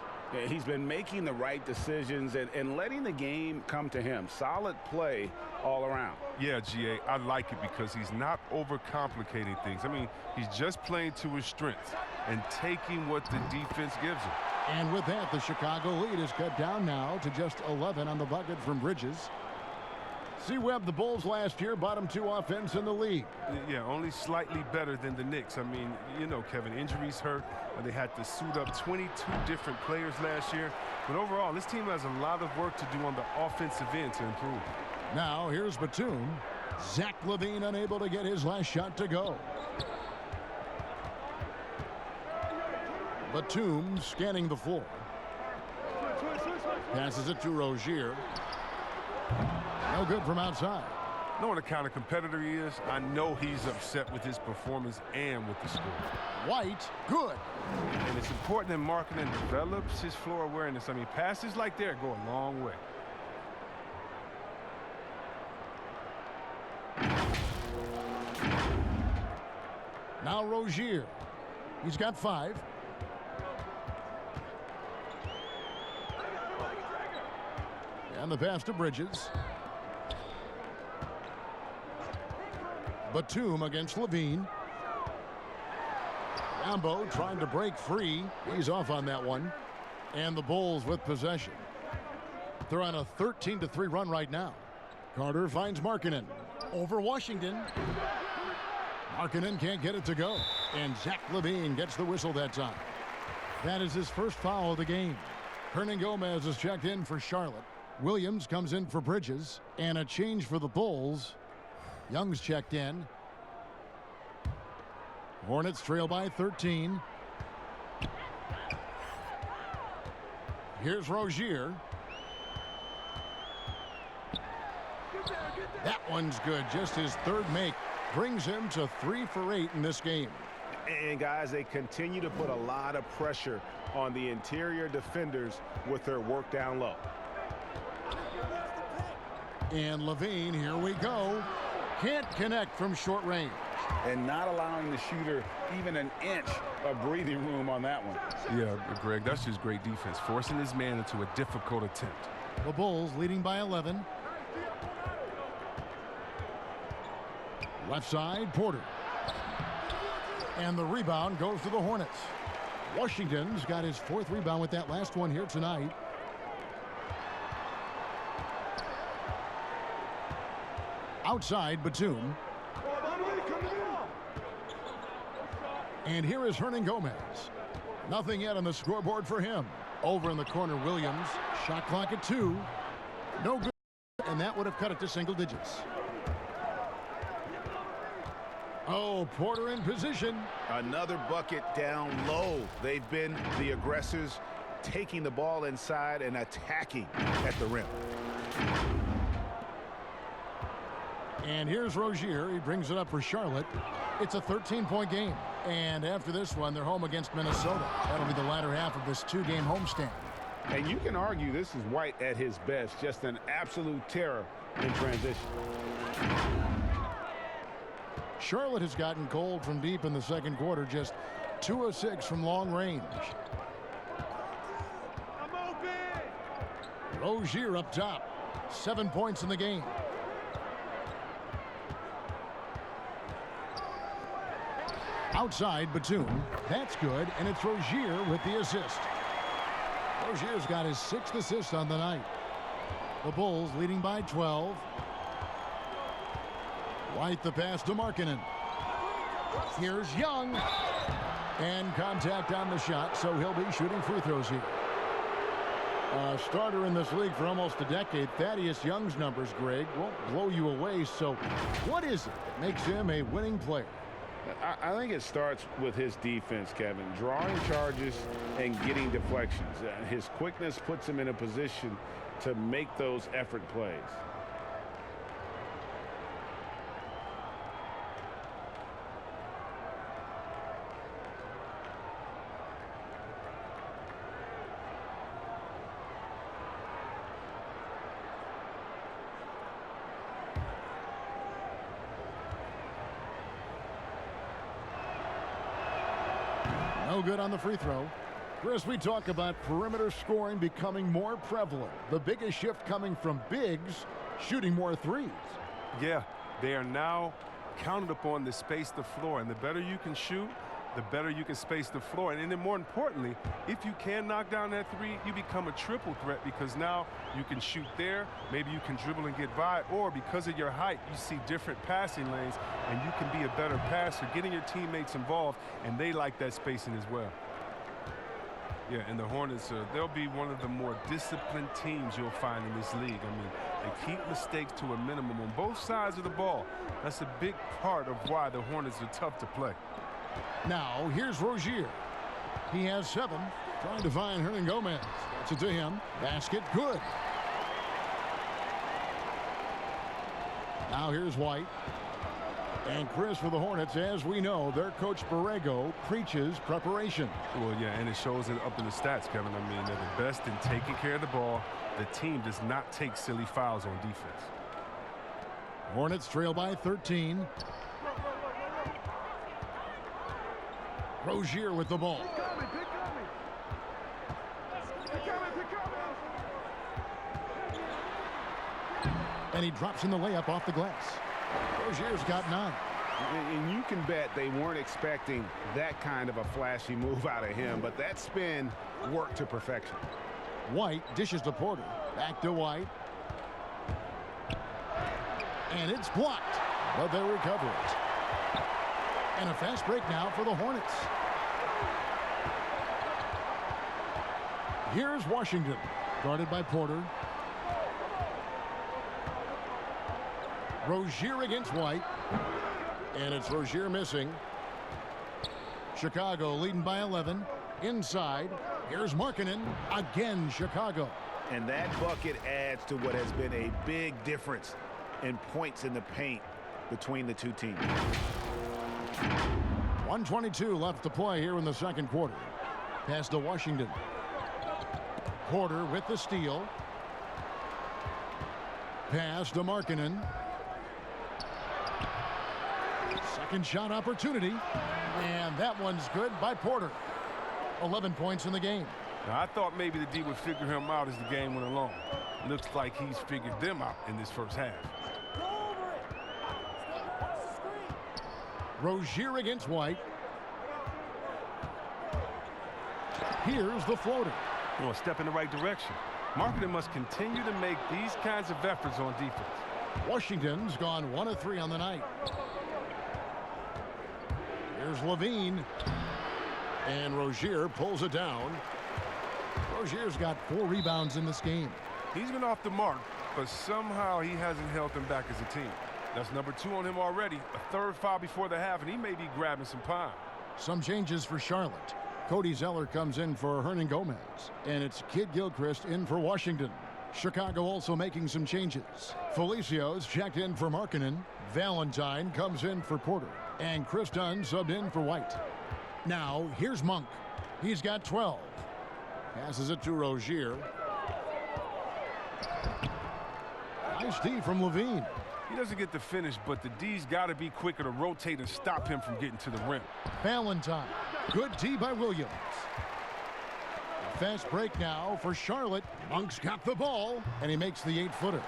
He's been making the right decisions and letting the game come to him. Solid play all around. Yeah, GA, I like it because he's not overcomplicating things. I mean, he's just playing to his strengths and taking what the defense gives him. And with that, the Chicago lead is cut down now to just 11 on the bucket from Bridges. See, Webb, the Bulls last year, bottom 2 offense in the league. Yeah, only slightly better than the Knicks. I mean, you know, Kevin, injuries hurt. They had to suit up 22 different players last year. But overall, this team has a lot of work to do on the offensive end to improve. Now, here's Batum. Zach LaVine unable to get his last shot to go. Batum scanning the floor. Passes it to Rozier. No good from outside. Knowing the kind of competitor he is, I know he's upset with his performance and with the score. White, good. And it's important that marketing develops his floor awareness. I mean, passes like that go a long way. Now Rozier. He's got 5. And the pass to Bridges. Batum against LaVine. Gambo trying to break free. He's off on that one. And the Bulls with possession. They're on a 13-3 run right now. Carter finds Markkanen. Over Washington. Markkanen can't get it to go. And Zach LaVine gets the whistle that time. That is his first foul of the game. Hernangomez is checked in for Charlotte. Williams comes in for Bridges. And a change for the Bulls. Young's checked in. Hornets trail by 13. Here's Rozier. That one's good. Just his third make. Brings him to 3 for 8 in this game. And guys, they continue to put a lot of pressure on the interior defenders with their work down low. And LaVine, here we go. Can't connect from short range. And not allowing the shooter even an inch of breathing room on that one. Yeah, Greg, that's just great defense. Forcing his man into a difficult attempt. The Bulls leading by 11. Left side, Porter. And the rebound goes to the Hornets. Washington's got his 4th rebound with that last one here tonight. Outside, Batum. And here is Hernangomez. Nothing yet on the scoreboard for him. Over in the corner, Williams. Shot clock at 2. No good. And that would have cut it to single digits. Oh, Porter in position. Another bucket down low. They've been the aggressors, taking the ball inside and attacking at the rim. And here's Rozier. He brings it up for Charlotte. It's a 13-point game. And after this one, they're home against Minnesota. That'll be the latter half of this 2-game homestand. And you can argue this is White at his best. Just an absolute terror in transition. Charlotte has gotten cold from deep in the second quarter. Just 2 of 6 from long range. Rozier up top. 7 points in the game. Outside, Batum. That's good, and it's Rozier with the assist. Rozier's got his 6th assist on the night. The Bulls leading by 12. White the pass to Markkanen. Here's Young. And contact on the shot, so he'll be shooting free throws here. A starter in this league for almost a decade. Thaddeus Young's numbers, Greg, won't blow you away. So what is it that makes him a winning player? I think it starts with his defense, Kevin. Drawing charges and getting deflections. His quickness puts him in a position to make those effort plays. No good on the free throw. Chris, we talk about perimeter scoring becoming more prevalent. The biggest shift coming from bigs shooting more threes. Yeah, they are now counted upon to space the floor. And the better you can shoot, the better you can space the floor. And then more importantly, if you can knock down that three, you become a triple threat because now you can shoot there, maybe you can dribble and get by, or because of your height, you see different passing lanes and you can be a better passer, getting your teammates involved, and they like that spacing as well. Yeah, and the Hornets, they'll be one of the more disciplined teams you'll find in this league. I mean, they keep mistakes to a minimum on both sides of the ball. That's a big part of why the Hornets are tough to play. Now, here's Rozier. He has 7. Trying to find Hernangomez. Gets it to him. Basket, good. Now here's White. And Chris, for the Hornets, as we know, their coach Borrego preaches preparation. Well, yeah, and it shows it up in the stats, Kevin. I mean, they're the best in taking care of the ball. The team does not take silly fouls on defense. Hornets trail by 13. Rozier with the ball. And he drops in the layup off the glass. Rozier's got 9. And you can bet they weren't expecting that kind of a flashy move out of him, but that spin worked to perfection. White dishes to Porter. Back to White. And it's blocked, but they recover it. And a fast break now for the Hornets. Here's Washington, guarded by Porter. Rozier against White. And it's Rozier missing. Chicago leading by 11. Inside. Here's Markkanen. Again, Chicago. And that bucket adds to what has been a big difference in points in the paint between the two teams. 1:22 left to play here in the second quarter. Pass to Washington. Porter with the steal. Pass to Markkanen. Second shot opportunity. And that one's good by Porter. 11 points in the game. Now, I thought maybe the D would figure him out as the game went along. Looks like he's figured them out in this first half. Rozier against White. Here's the floater. Well, a step in the right direction. Markkanen must continue to make these kinds of efforts on defense. Washington's gone 1 of 3 on the night. Here's Levine. And Rozier pulls it down. Rozier's got 4 rebounds in this game. He's been off the mark, but somehow he hasn't held them back as a team. That's number 2 on him already. A third foul before the half, and he may be grabbing some pine. Some changes for Charlotte. Cody Zeller comes in for Hernan Gomez. And it's Kid Gilchrist in for Washington. Chicago also making some changes. Felicia's checked in for Markkanen. Valentine comes in for Porter. And Chris Dunn subbed in for White. Now, here's Monk. He's got 12. Passes it to Rozier. Nice D from Levine. He doesn't get the finish, but the D's got to be quicker to rotate and stop him from getting to the rim. Valentine. Good D by Williams. Fast break now for Charlotte. Monk's got the ball, and he makes the 8-footer.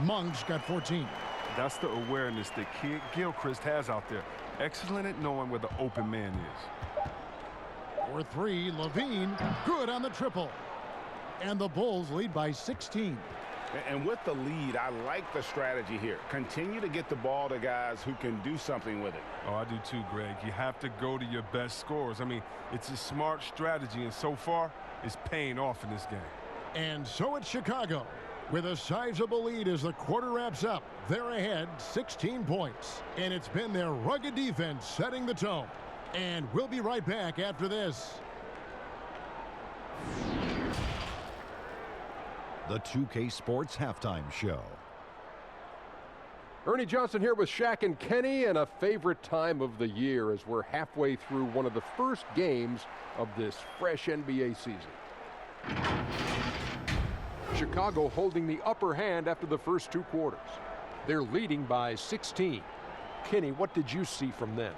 Monk's got 14. That's the awareness that Kid Gilchrist has out there. Excellent at knowing where the open man is. For 3, Levine. Good on the triple. And the Bulls lead by 16. And with the lead, I like the strategy here. Continue to get the ball to guys who can do something with it. Oh, I do too, Greg. You have to go to your best scorers. I mean, it's a smart strategy, and so far, it's paying off in this game. And so it's Chicago with a sizable lead as the quarter wraps up. They're ahead 16 points. And it's been their rugged defense setting the tone. And we'll be right back after this. The 2K Sports Halftime Show. Ernie Johnson here with Shaq and Kenny, and a favorite time of the year as we're halfway through one of the first games of this fresh NBA season. Chicago holding the upper hand after the first 2 quarters. They're leading by 16. Kenny, what did you see from them?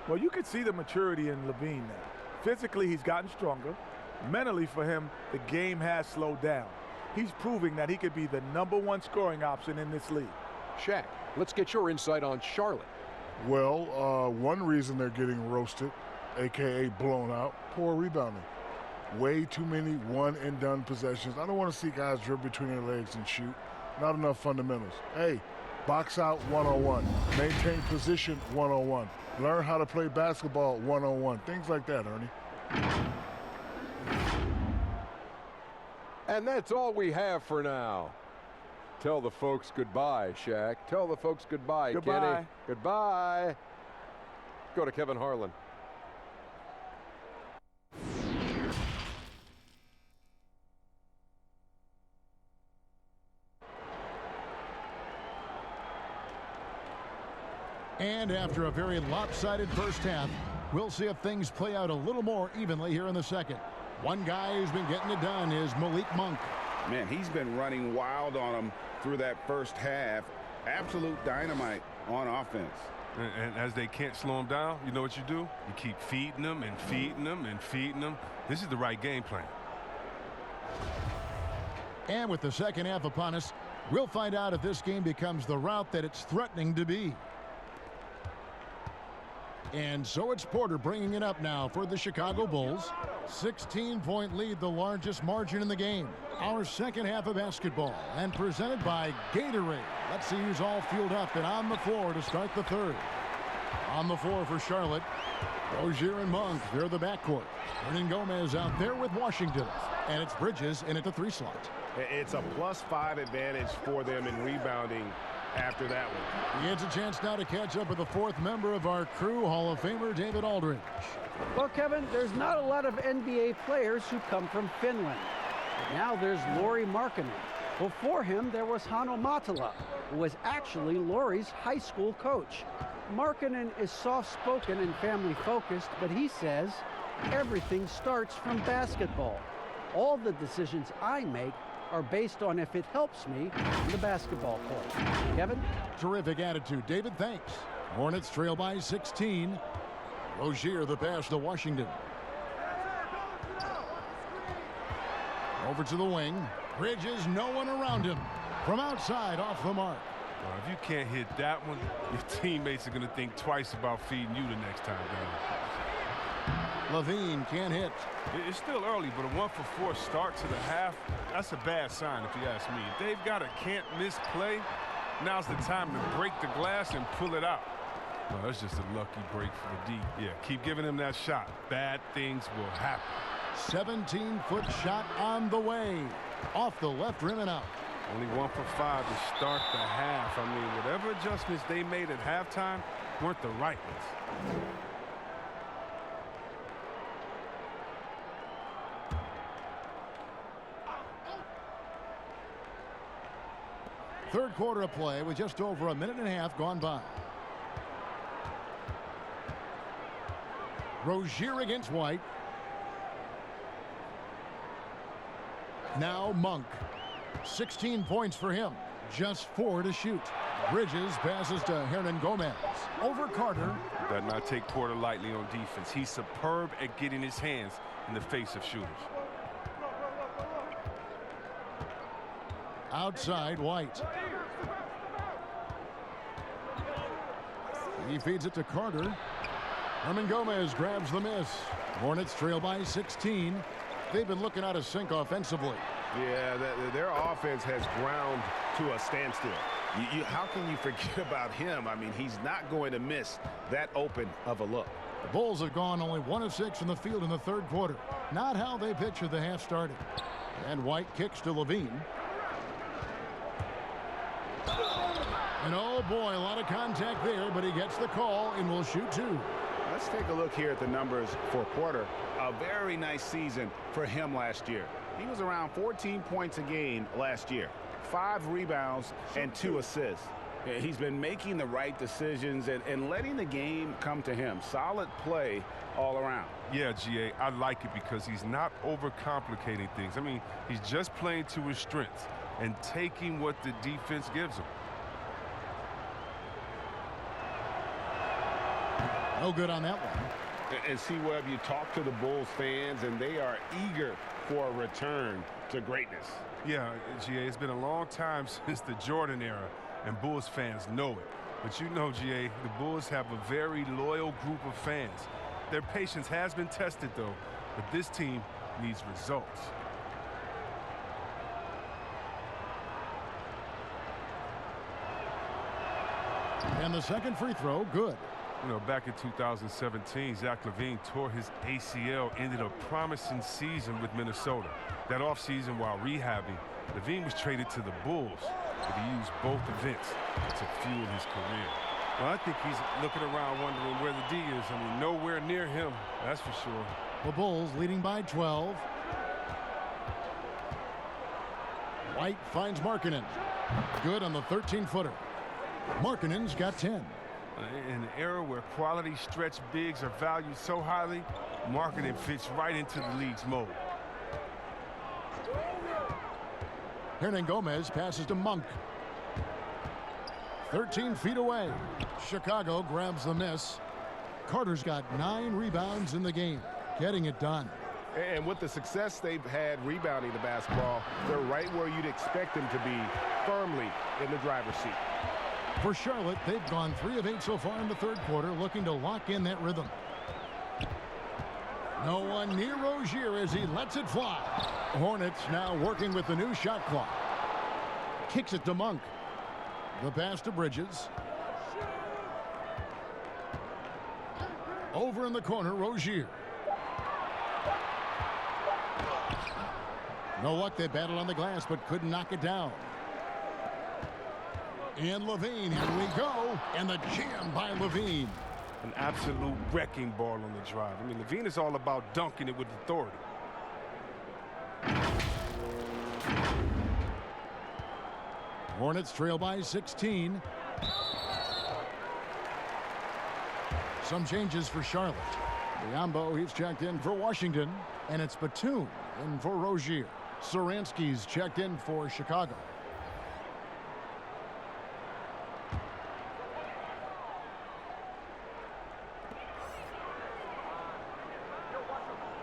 Well, you can see the maturity in Levine now. Physically, he's gotten stronger. Mentally, for him, the game has slowed down. He's proving that he could be the #1 scoring option in this league. Shaq, let's get your insight on Charlotte. Well, one reason they're getting roasted, a.k.a. blown out, poor rebounding. Way too many one-and-done possessions. I don't want to see guys dribble between their legs and shoot. Not enough fundamentals. Hey, box out 101. Maintain position 101. Learn how to play basketball 101. Things like that, Ernie. And that's all we have for now. Tell the folks goodbye, Shaq. Tell the folks goodbye, Goodbye. Kenny. Goodbye. Go to Kevin Harlan. And after a very lopsided first half, we'll see if things play out a little more evenly here in the second. One guy who's been getting it done is Malik Monk. Man, he's been running wild on them through that first half. Absolute dynamite on offense. And as they can't slow him down, you know what you do? You keep feeding them and feeding them and feeding them. This is the right game plan. And with the second half upon us, we'll find out if this game becomes the route that it's threatening to be. And so it's Porter bringing it up now for the Chicago Bulls. 16-point lead, the largest margin in the game. Our second half of basketball, and presented by Gatorade. Let's see who's all fueled up and on the floor to start the third. On the floor for Charlotte, Rozier and Monk, they're the backcourt. Hernangomez out there with Washington. And it's Bridges in at the 3 slot. It's a +5 advantage for them in rebounding after that one. He gets a chance now to catch up with the 4th member of our crew, Hall of Famer David Aldridge. Well, Kevin, there's not a lot of NBA players who come from Finland. But now there's Lauri Markkanen. Before him, there was Hanno Matala, who was actually Lauri's high school coach. Markkanen is soft-spoken and family-focused, but he says everything starts from basketball. All the decisions I make are based on if it helps me on the basketball court. Kevin? Terrific attitude. David, thanks. Hornets trail by 16. Rozier the pass to Washington. Over to the wing. Bridges, no one around him. From outside, off the mark. Well, if you can't hit that one, your teammates are going to think twice about feeding you the next time down. Levine can't hit. It's still early, but a 1-for-4 start to the half, that's a bad sign if you ask me. If they've got a can't-miss play, now's the time to break the glass and pull it out. Well, that's just a lucky break for the D. Yeah, keep giving him that shot. Bad things will happen. 17-foot shot on the way. Off the left rim and out. Only 1 for 5 to start the half. I mean, whatever adjustments they made at halftime weren't the right ones. Third quarter of play with just over a minute and a half gone by. Rozier against White. Now Monk. 16 points for him. Just 4 to shoot. Bridges passes to Hernangomez. Over Carter. Does not take Porter lightly on defense. He's superb at getting his hands in the face of shooters. Outside, White. He feeds it to Carter. Hernangomez grabs the miss. Hornets trail by 16. They've been looking out of sync offensively. Yeah, their offense has ground to a standstill. How can you forget about him? I mean, he's not going to miss that open of a look. The Bulls have gone only 1 of 6 from the field in the third quarter. Not how they pictured the half started. And White kicks to Levine. And oh boy, a lot of contact there, but he gets the call and will shoot 2. Let's take a look here at the numbers for Porter. A very nice season for him last year. He was around 14 points a game last year. 5 rebounds and 2 assists. He's been making the right decisions and letting the game come to him. Solid play all around. Yeah, GA, I like it because he's not overcomplicating things. I mean, he's just playing to his strengths and taking what the defense gives him. No good on that one. And see, Webb, you talk to the Bulls fans, and they are eager for a return to greatness. Yeah, GA, it's been a long time since the Jordan era, and Bulls fans know it. But you know, GA, the Bulls have a very loyal group of fans. Their patience has been tested, though, but this team needs results. And the second free throw, good. You know, back in 2017, Zach LaVine tore his ACL, ended a promising season with Minnesota. That offseason, while rehabbing, LaVine was traded to the Bulls, but he used both events to fuel his career. Well, I think he's looking around wondering where the D is. I mean, nowhere near him, that's for sure. The Bulls leading by 12. White finds Markkanen. Good on the 13-footer. Markkanen's got 10. In an era where quality stretch bigs are valued so highly, Markkanen fits right into the league's mold. Hernangomez passes to Monk. 13 feet away. Chicago grabs the miss. Carter's got 9 rebounds in the game, getting it done. And with the success they've had rebounding the basketball, they're right where you'd expect them to be, firmly in the driver's seat. For Charlotte, they've gone 3 of 8 so far in the third quarter, looking to lock in that rhythm. No one near Rozier as he lets it fly. Hornets now working with the new shot clock. Kicks it to Monk. The pass to Bridges. Over in the corner, Rozier. No luck, they battled on the glass but couldn't knock it down. And Levine, here we go. And the jam by Levine. An absolute wrecking ball on the drive. I mean, Levine is all about dunking it with authority. Hornets trail by 16. Some changes for Charlotte. Biombo, he's checked in for Washington. And it's Batum in for Rozier. Saransky's checked in for Chicago.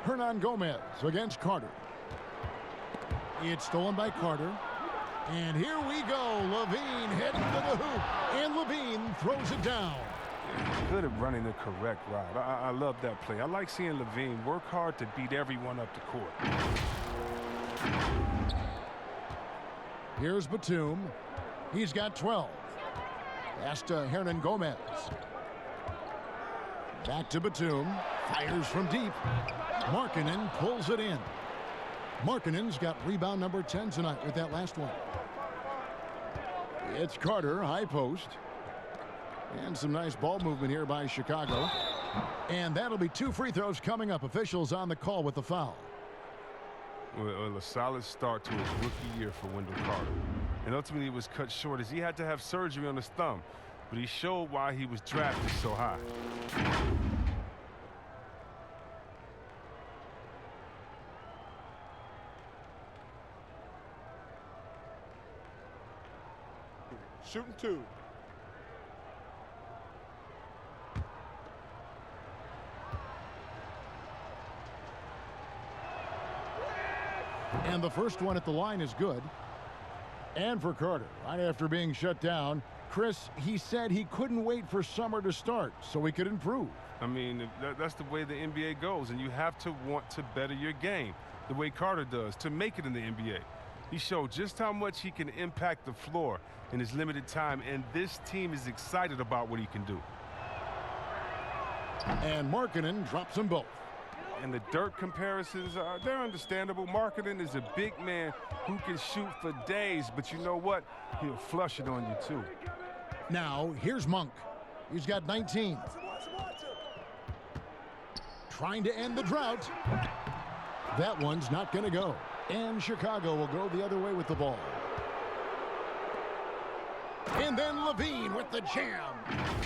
Hernan Gomez against Carter. It's stolen by Carter. And here we go. Levine heading to the hoop. And Levine throws it down. Good at running the correct route. I love that play. I like seeing Levine work hard to beat everyone up the court. Here's Batum. He's got 12. Pass to Hernan Gomez. Back to Batum. Fires from deep. Markkanen pulls it in. Markkanen's got rebound number 10 tonight with that last one. It's Carter, high post. And some nice ball movement here by Chicago. And that'll be 2 free throws coming up. Officials on the call with the foul. Well, a solid start to his rookie year for Wendell Carter. And ultimately it was cut short as he had to have surgery on his thumb. But he showed why he was drafted so high. Shooting 2. And the first one at the line is good. And for Carter, right after being shut down, Chris, he said he couldn't wait for summer to start so he could improve. I mean, that's the way the NBA goes, and you have to want to better your game the way Carter does to make it in the NBA. He showed just how much he can impact the floor in his limited time, and this team is excited about what he can do. And Markkanen drops them both. And the Dirk comparisons, they're understandable. Markkanen is a big man who can shoot for days, but you know what? He'll flush it on you, too. Now, here's Monk. He's got 19. Trying to end the drought. That one's not going to go. And Chicago will go the other way with the ball. And then Levine with the jam.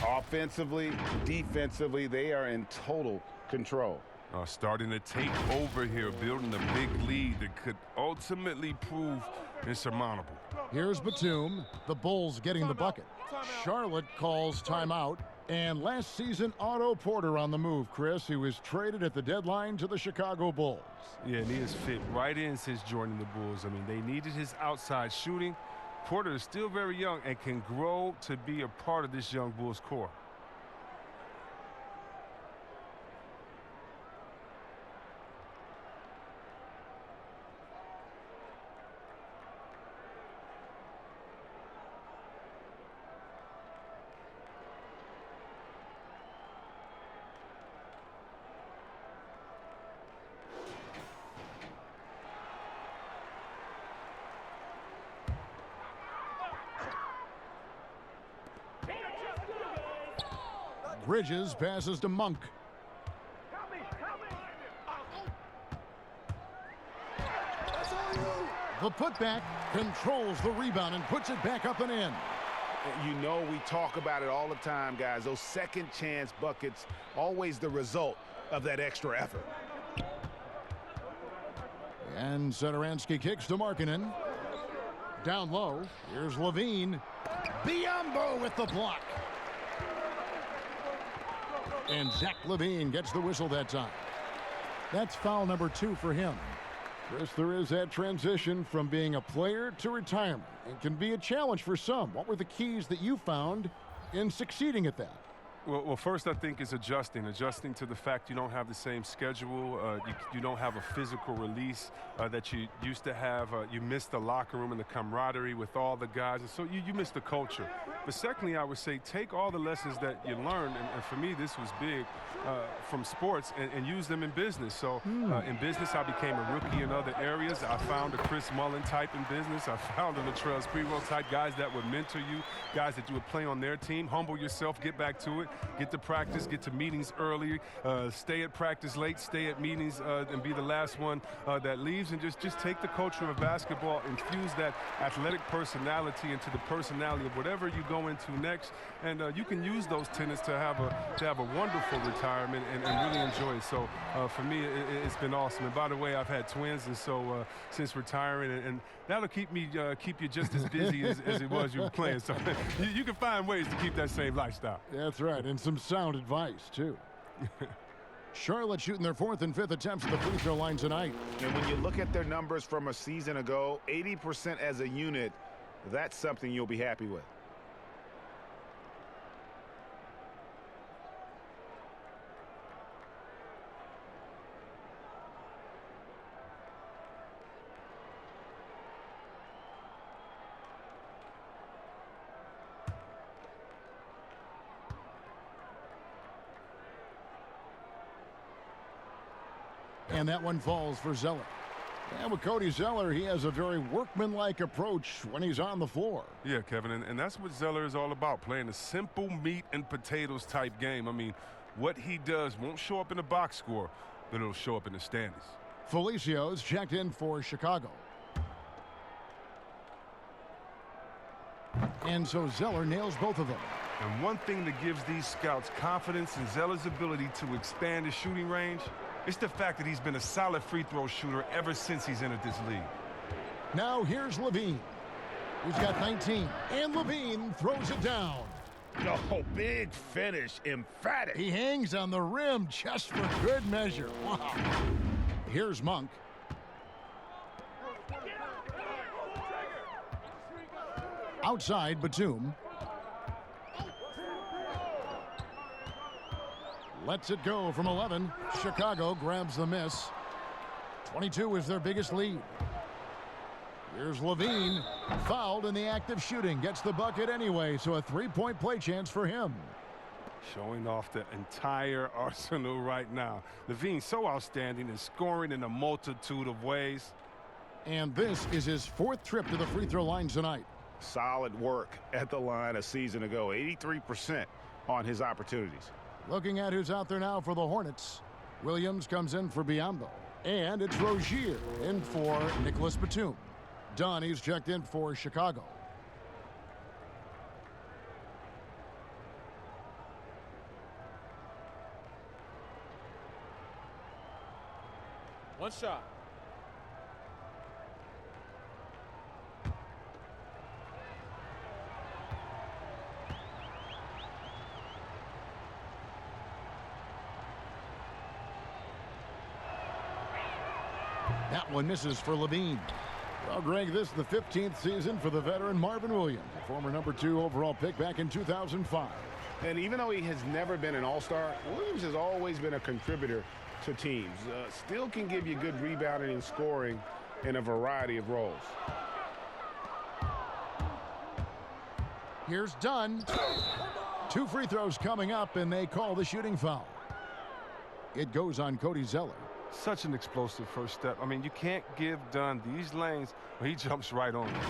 Offensively, defensively, they are in total control. Starting to take over here, building a big lead that could ultimately prove insurmountable. Here's Batum. The Bulls getting the bucket. Charlotte calls timeout. And last season, Otto Porter on the move, Chris. He was traded at the deadline to the Chicago Bulls. Yeah, and he has fit right in since joining the Bulls. I mean, they needed his outside shooting. Porter is still very young and can grow to be a part of this young Bulls core. Bridges passes to Monk. The putback controls the rebound and puts it back up and in. You know, we talk about it all the time, guys. Those second chance buckets, always the result of that extra effort. And Satoransky kicks to Markkanen. Down low, here's Levine. Biombo with the block. And Zach Levine gets the whistle that time. That's foul number 2 for him. Chris, there is that transition from being a player to retirement. It can be a challenge for some. What were the keys that you found in succeeding at that? Well, first I think is adjusting to the fact you don't have the same schedule. You don't have a physical release that you used to have. You miss the locker room and the camaraderie with all the guys, and so you miss the culture. But secondly, I would say take all the lessons that you learned, and for me this was big, from sports and use them in business. So in business, I became a rookie in other areas. I found a Chris Mullin type in business. I found a Latrell Sprewell type, guys that would mentor you, guys that you would play on their team. Humble yourself, get back to it. Get to practice, get to meetings early, stay at practice late, stay at meetings, and be the last one that leaves. And just take the culture of basketball, infuse that athletic personality into the personality of whatever you go into next. And you can use those tenets to have a wonderful retirement and really enjoy it. So for me, it's been awesome. And by the way, I've had twins, and so since retiring, and that'll keep you just as busy as it was you were playing. So you can find ways to keep that same lifestyle. That's right, and some sound advice, too. Charlotte shooting their 4th and 5th attempts at the free throw line tonight. And when you look at their numbers from a season ago, 80% as a unit, that's something you'll be happy with. And that one falls for Zeller. And with Cody Zeller, he has a very workmanlike approach when he's on the floor. Yeah, Kevin, and that's what Zeller is all about, playing a simple meat and potatoes type game. I mean, what he does won't show up in the box score, but it'll show up in the standings. Felicio's checked in for Chicago. And so Zeller nails both of them. And one thing that gives these scouts confidence in Zeller's ability to expand his shooting range, it's the fact that he's been a solid free throw shooter ever since he's entered this league. Now here's Levine. He's got 19, and Levine throws it down. Oh, big finish, emphatic. He hangs on the rim just for good measure. Wow. Here's Monk. Outside, Batum. Lets it go from 11. Chicago grabs the miss. 22 is their biggest lead. Here's Levine, fouled in the act of shooting. Gets the bucket anyway, so a three-point play chance for him. Showing off the entire arsenal right now. Levine so outstanding and scoring in a multitude of ways. And this is his 4th trip to the free throw line tonight. Solid work at the line a season ago. 83% on his opportunities. Looking at who's out there now for the Hornets. Williams comes in for Biyombo. And it's Rozier in for Nicholas Batum. Donnie's checked in for Chicago. One shot. That one misses for Levine. Well, Greg, this is the 15th season for the veteran Marvin Williams, a former #2 overall pick back in 2005. And even though he has never been an all-star, Williams has always been a contributor to teams. Still can give you good rebounding and scoring in a variety of roles. Here's Dunn. 2 free throws coming up, and they call the shooting foul. It goes on Cody Zeller. Such an explosive first step. I mean, you can't give Dunn these lanes where he jumps right on them.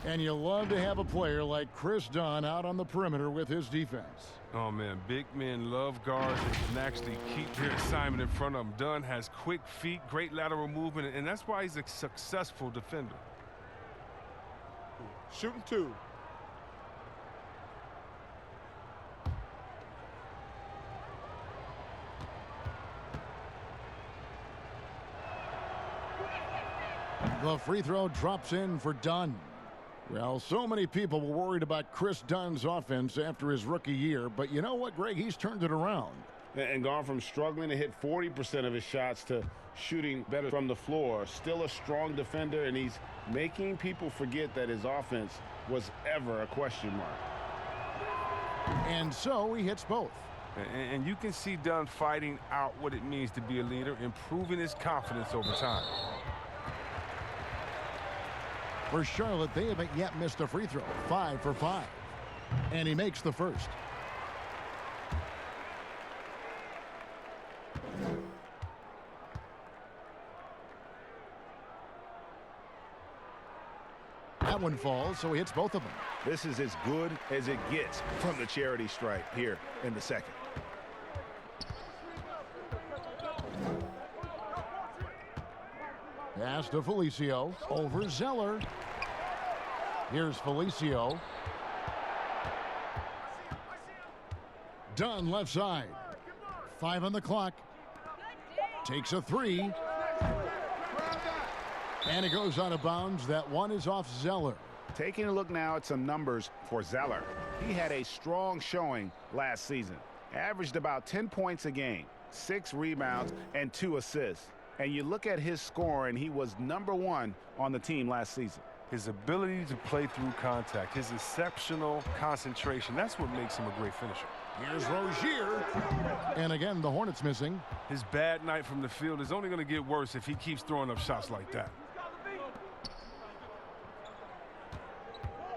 And you love to have a player like Chris Dunn out on the perimeter with his defense. Oh, man, big men love guards that can actually keep their assignment in front of them. Dunn has quick feet, great lateral movement, and that's why he's a successful defender. Shooting 2. The free throw drops in for Dunn. Well, so many people were worried about Chris Dunn's offense after his rookie year, but you know what, Greg? He's turned it around. and gone from struggling to hit 40% of his shots to shooting better from the floor. Still a strong defender, and he's making people forget that his offense was ever a question mark. And so he hits both. And you can see Dunn fighting out what it means to be a leader, improving his confidence over time. For Charlotte, they haven't yet missed a free throw. 5 for 5. And he makes the first. That one falls, so he hits both of them. This is as good as it gets from the charity stripe here in the second. Pass to Felicio. Over Zeller. Here's Felicio. Dunn left side. 5 on the clock. Takes a 3. And it goes out of bounds. That one is off Zeller. Taking a look now at some numbers for Zeller. He had a strong showing last season. Averaged about 10 points a game, 6 rebounds, and 2 assists. And you look at his scoring, he was #1 on the team last season. His ability to play through contact, his exceptional concentration, that's what makes him a great finisher. Here's Rozier. And again, the Hornets missing. His bad night from the field is only going to get worse if he keeps throwing up shots like that.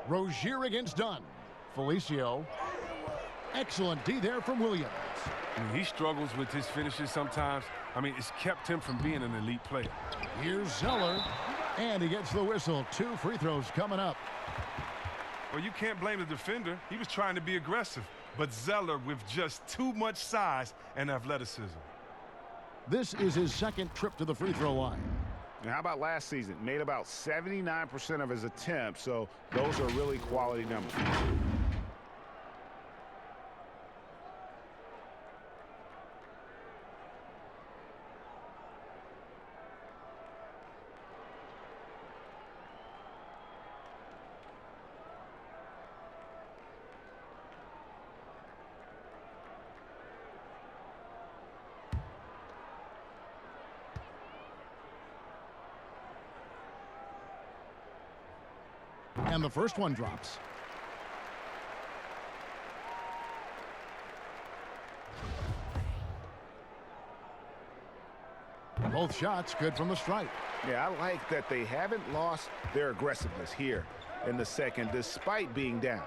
Rozier against Dunn. Felicio. Excellent D there from Williams. I mean, he struggles with his finishes sometimes. I mean, it's kept him from being an elite player. Here's Zeller. And he gets the whistle. 2 free throws coming up. Well, you can't blame the defender. He was trying to be aggressive. But Zeller with just too much size and athleticism. This is his second trip to the free throw line. Now, how about last season? Made about 79% of his attempts, so those are really quality numbers. And the first one drops. Both shots good from the stripe. Yeah, I like that they haven't lost their aggressiveness here in the second, despite being down.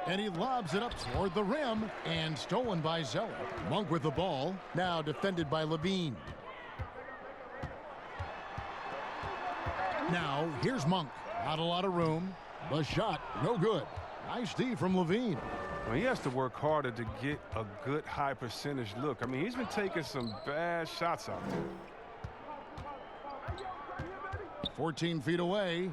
And he lobs it up toward the rim and stolen by Zeller. Monk with the ball, now defended by Levine. Now here's Monk. Not a lot of room. The shot, no good. Nice D from Levine. Well, he has to work harder to get a good high percentage look. I mean, he's been taking some bad shots out there. 14 feet away.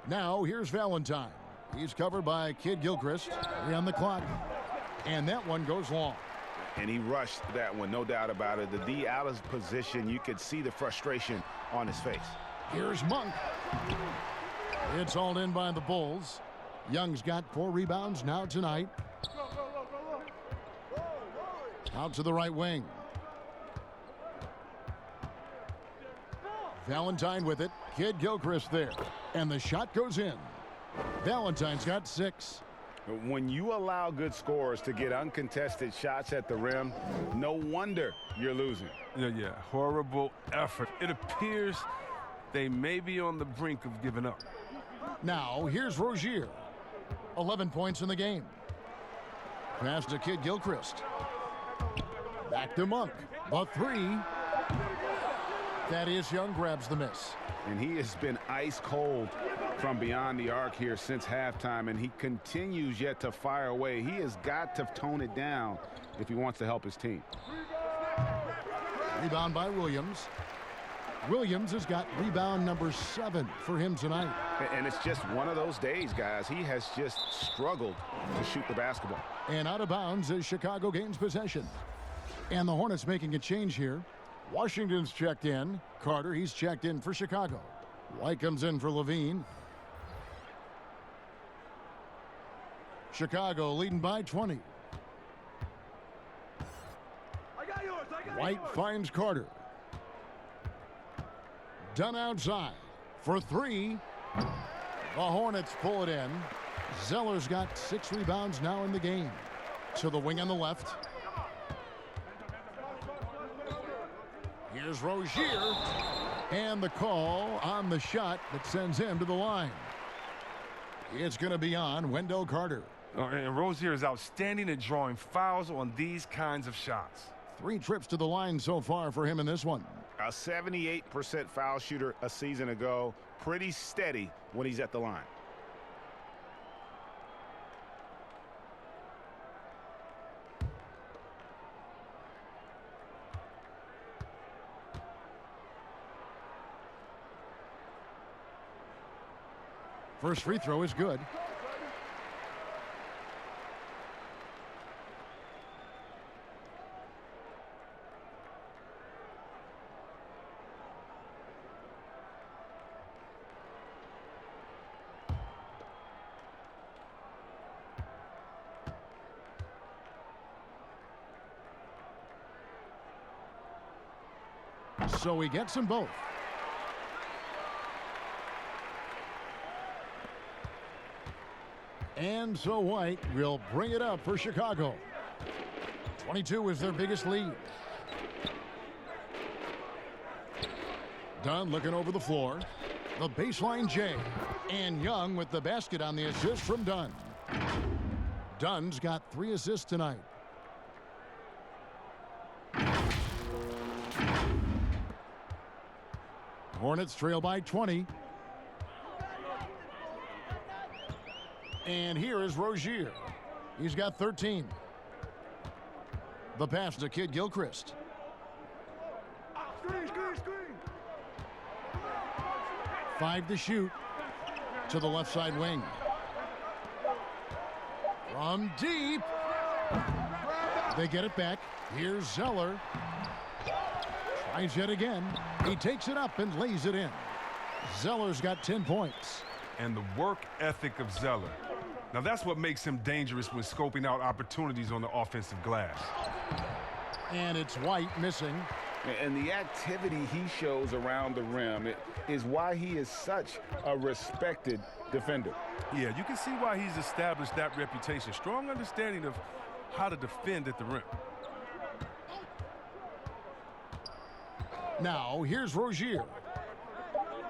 Now here's Valentine. He's covered by Kid Gilchrist. 3 on the clock. And that one goes long. And he rushed that one, no doubt about it. The D out of position, you could see the frustration on his face. Here's Monk. It's hauled in by the Bulls. Young's got 4 rebounds now tonight. Out to the right wing. Valentine with it. Kid Gilchrist there. And the shot goes in. Valentine's got 6. When you allow good scorers to get uncontested shots at the rim, no wonder you're losing. Yeah, horrible effort. It appears they may be on the brink of giving up. Now, here's Rozier. 11 points in the game. Pass to Kid Gilchrist. Back to Monk. The 3. Thaddeus Young grabs the miss. And he has been ice cold from beyond the arc here since halftime, and he continues yet to fire away. He has got to tone it down if he wants to help his team. Rebound by Williams. Williams has got rebound number 7 for him tonight. And it's just one of those days, guys. He has just struggled to shoot the basketball. And out of bounds is Chicago gains possession. And the Hornets making a change here. Washington's checked in. Carter, he's checked in for Chicago. White comes in for Levine. Chicago leading by 20. White finds Carter. Dunn outside for three. The Hornets pull it in. Zeller's got 6 rebounds now in the game. To the wing on the left. Here's Rozier. And the call on the shot that sends him to the line. It's going to be on Wendell Carter. And Rozier is outstanding at drawing fouls on these kinds of shots. 3 trips to the line so far for him in this one. A 78% foul shooter a season ago. Pretty steady when he's at the line. First free throw is good. So he gets them both. And so White will bring it up for Chicago. 22 is their biggest lead. Dunn looking over the floor. The baseline J. And Young with the basket on the assist from Dunn. Dunn's got 3 assists tonight. Hornets trail by 20. And here is Rozier. He's got 13. The pass to Kid Gilchrist. 5 to shoot. To the left side wing. From deep. They get it back. Here's Zeller. Tries yet again. He takes it up and lays it in. Zeller's got 10 points. And the work ethic of Zeller. Now that's what makes him dangerous when scoping out opportunities on the offensive glass. And it's White missing. And the activity he shows around the rim is why he is such a respected defender. Yeah, you can see why he's established that reputation. Strong understanding of how to defend at the rim. Now, here's Rozier.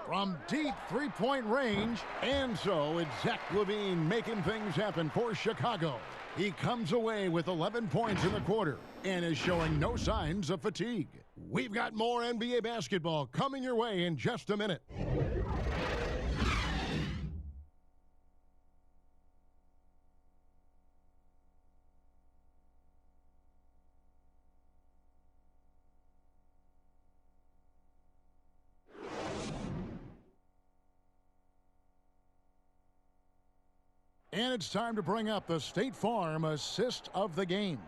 From deep three-point range. And so it's Zach LaVine making things happen for Chicago. He comes away with 11 points in the quarter and is showing no signs of fatigue. We've got more NBA basketball coming your way in just a minute. And it's time to bring up the State Farm assist of the game.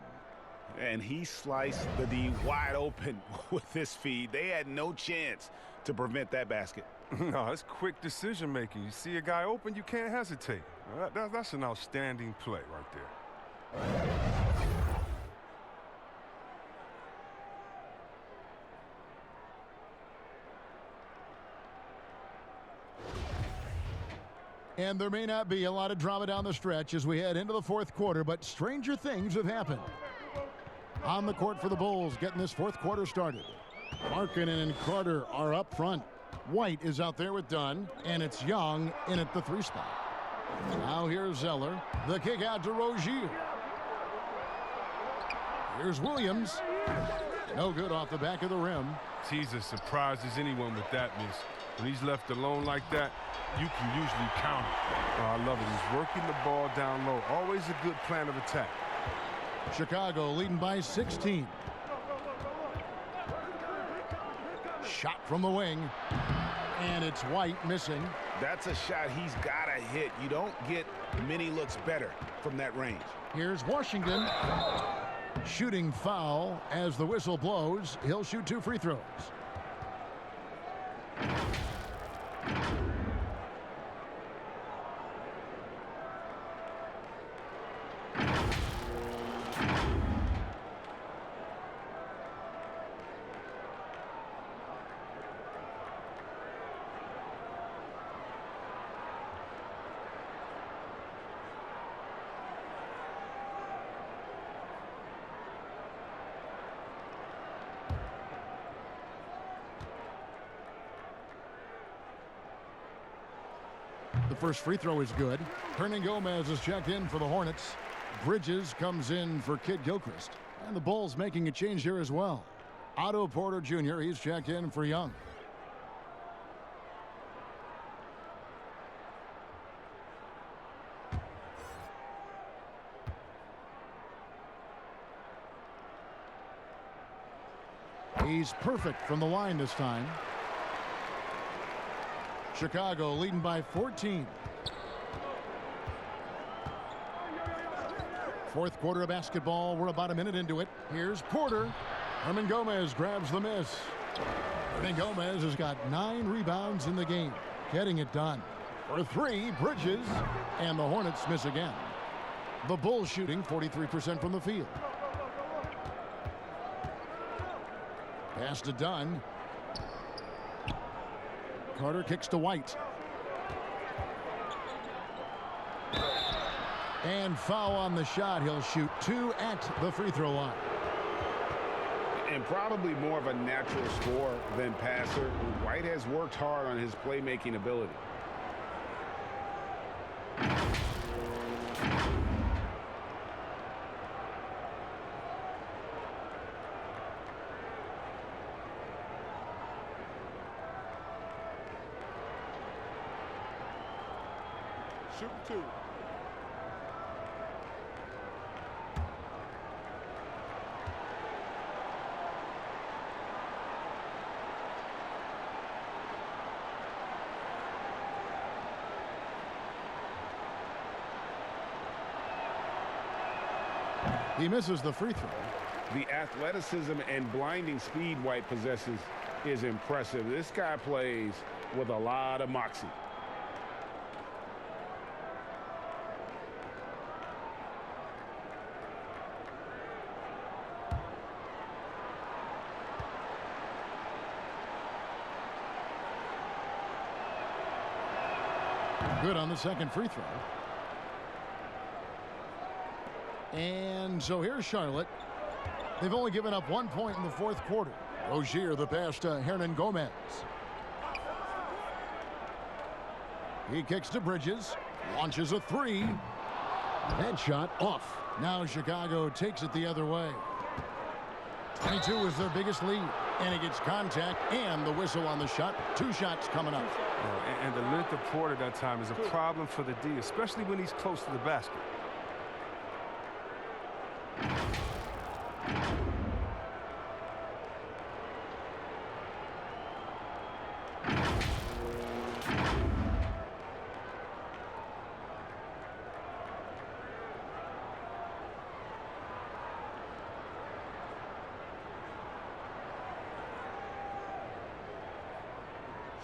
And he sliced the D wide open with this feed. They had no chance to prevent that basket. No, it's quick decision making. You see a guy open, you can't hesitate. That's an outstanding play right there. And there may not be a lot of drama down the stretch as we head into the fourth quarter, but stranger things have happened. On the court for the Bulls, getting this fourth quarter started. Markkanen and Carter are up front. White is out there with Dunn, and it's Young in at the 3 spot. Now here's Zeller. The kick out to Rozier. Here's Williams. No good off the back of the rim. He's as surprised as anyone with that miss. When he's left alone like that, you can usually count it. Oh, I love it. He's working the ball down low. Always a good plan of attack. Chicago leading by 16. Shot from the wing. And it's White missing. That's a shot he's got to hit. You don't get many looks better from that range. Here's Washington. Shooting foul as the whistle blows. He'll shoot 2 free throws. The first free throw is good. Hernangomez is checked in for the Hornets. Bridges comes in for Kid Gilchrist. And the Bulls making a change here as well. Otto Porter Jr., he's checked in for Young. He's perfect from the line this time. Chicago leading by 14. Fourth quarter of basketball. We're about a minute into it. Here's Porter. Hernangomez grabs the miss. Hernangomez has got 9 rebounds in the game. Getting it done. For 3, Bridges. And the Hornets miss again. The Bulls shooting 43% from the field. Pass to Dunn. Carter kicks to White. And foul on the shot. He'll shoot 2 at the free throw line. And probably more of a natural scorer than passer. White has worked hard on his playmaking ability. Shoot 2. He misses the free throw. The athleticism and blinding speed White possesses is impressive. This guy plays with a lot of moxie. Good on the second free throw. And so here's Charlotte. They've only given up 1 point in the fourth quarter. Rozier the pass to Hernangomez. He kicks to Bridges. Launches a 3. That shot off. Now Chicago takes it the other way. 22 is their biggest lead. And he gets contact and the whistle on the shot. 2 shots coming up. And the length of Porter that time is a problem for the D, especially when he's close to the basket.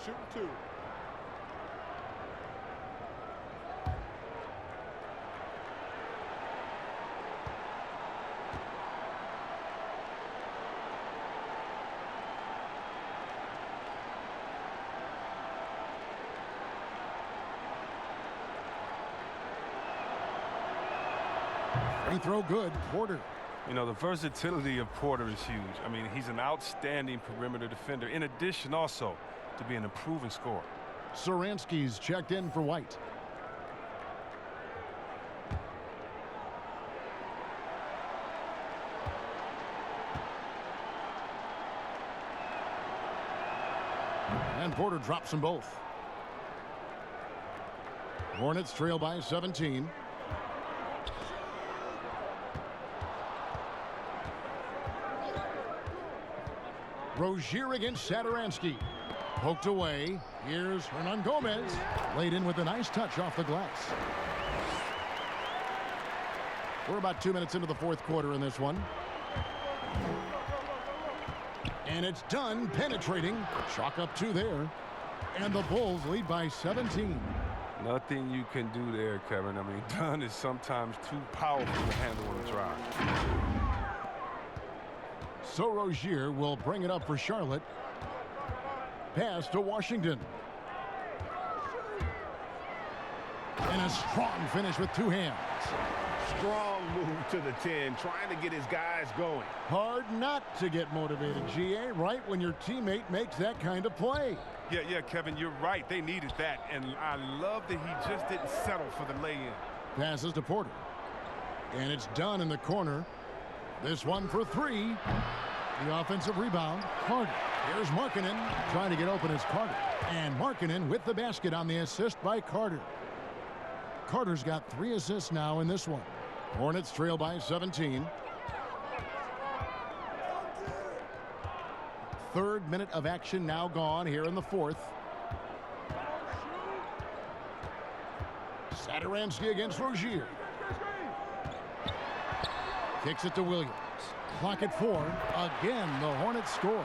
Shoot 2. Free throw good. Porter. You know, the versatility of Porter is huge. I mean, he's an outstanding perimeter defender. In addition, also, to be an improving scorer. Saransky's checked in for White. And Porter drops them both. Hornets trail by 17. Rozier against Satoransky. Poked away. Here's Hernangomez. Laid in with a nice touch off the glass. We're about 2 minutes into the fourth quarter in this one. And it's done penetrating. Chalk up 2 there. And the Bulls lead by 17. Nothing you can do there, Kevin. I mean, Dunn is sometimes too powerful to handle on the drive. So Rozier will bring it up for Charlotte. Pass to Washington. And a strong finish with 2 hands. Strong move to the 10, trying to get his guys going. Hard not to get motivated, GA, right when your teammate makes that kind of play. Yeah, Kevin, you're right. They needed that, and I love that he just didn't settle for the lay-in. Passes to Porter. And it's done in the corner. This one for three. The offensive rebound, Carter. Here's Markkanen trying to get open as Carter. And Markkanen with the basket on the assist by Carter. Carter's got 3 assists now in this one. Hornets trail by 17. Third minute of action now gone here in the fourth. Satoransky against Rozier. Kicks it to Williams. Clock at 4. Again, the Hornets score.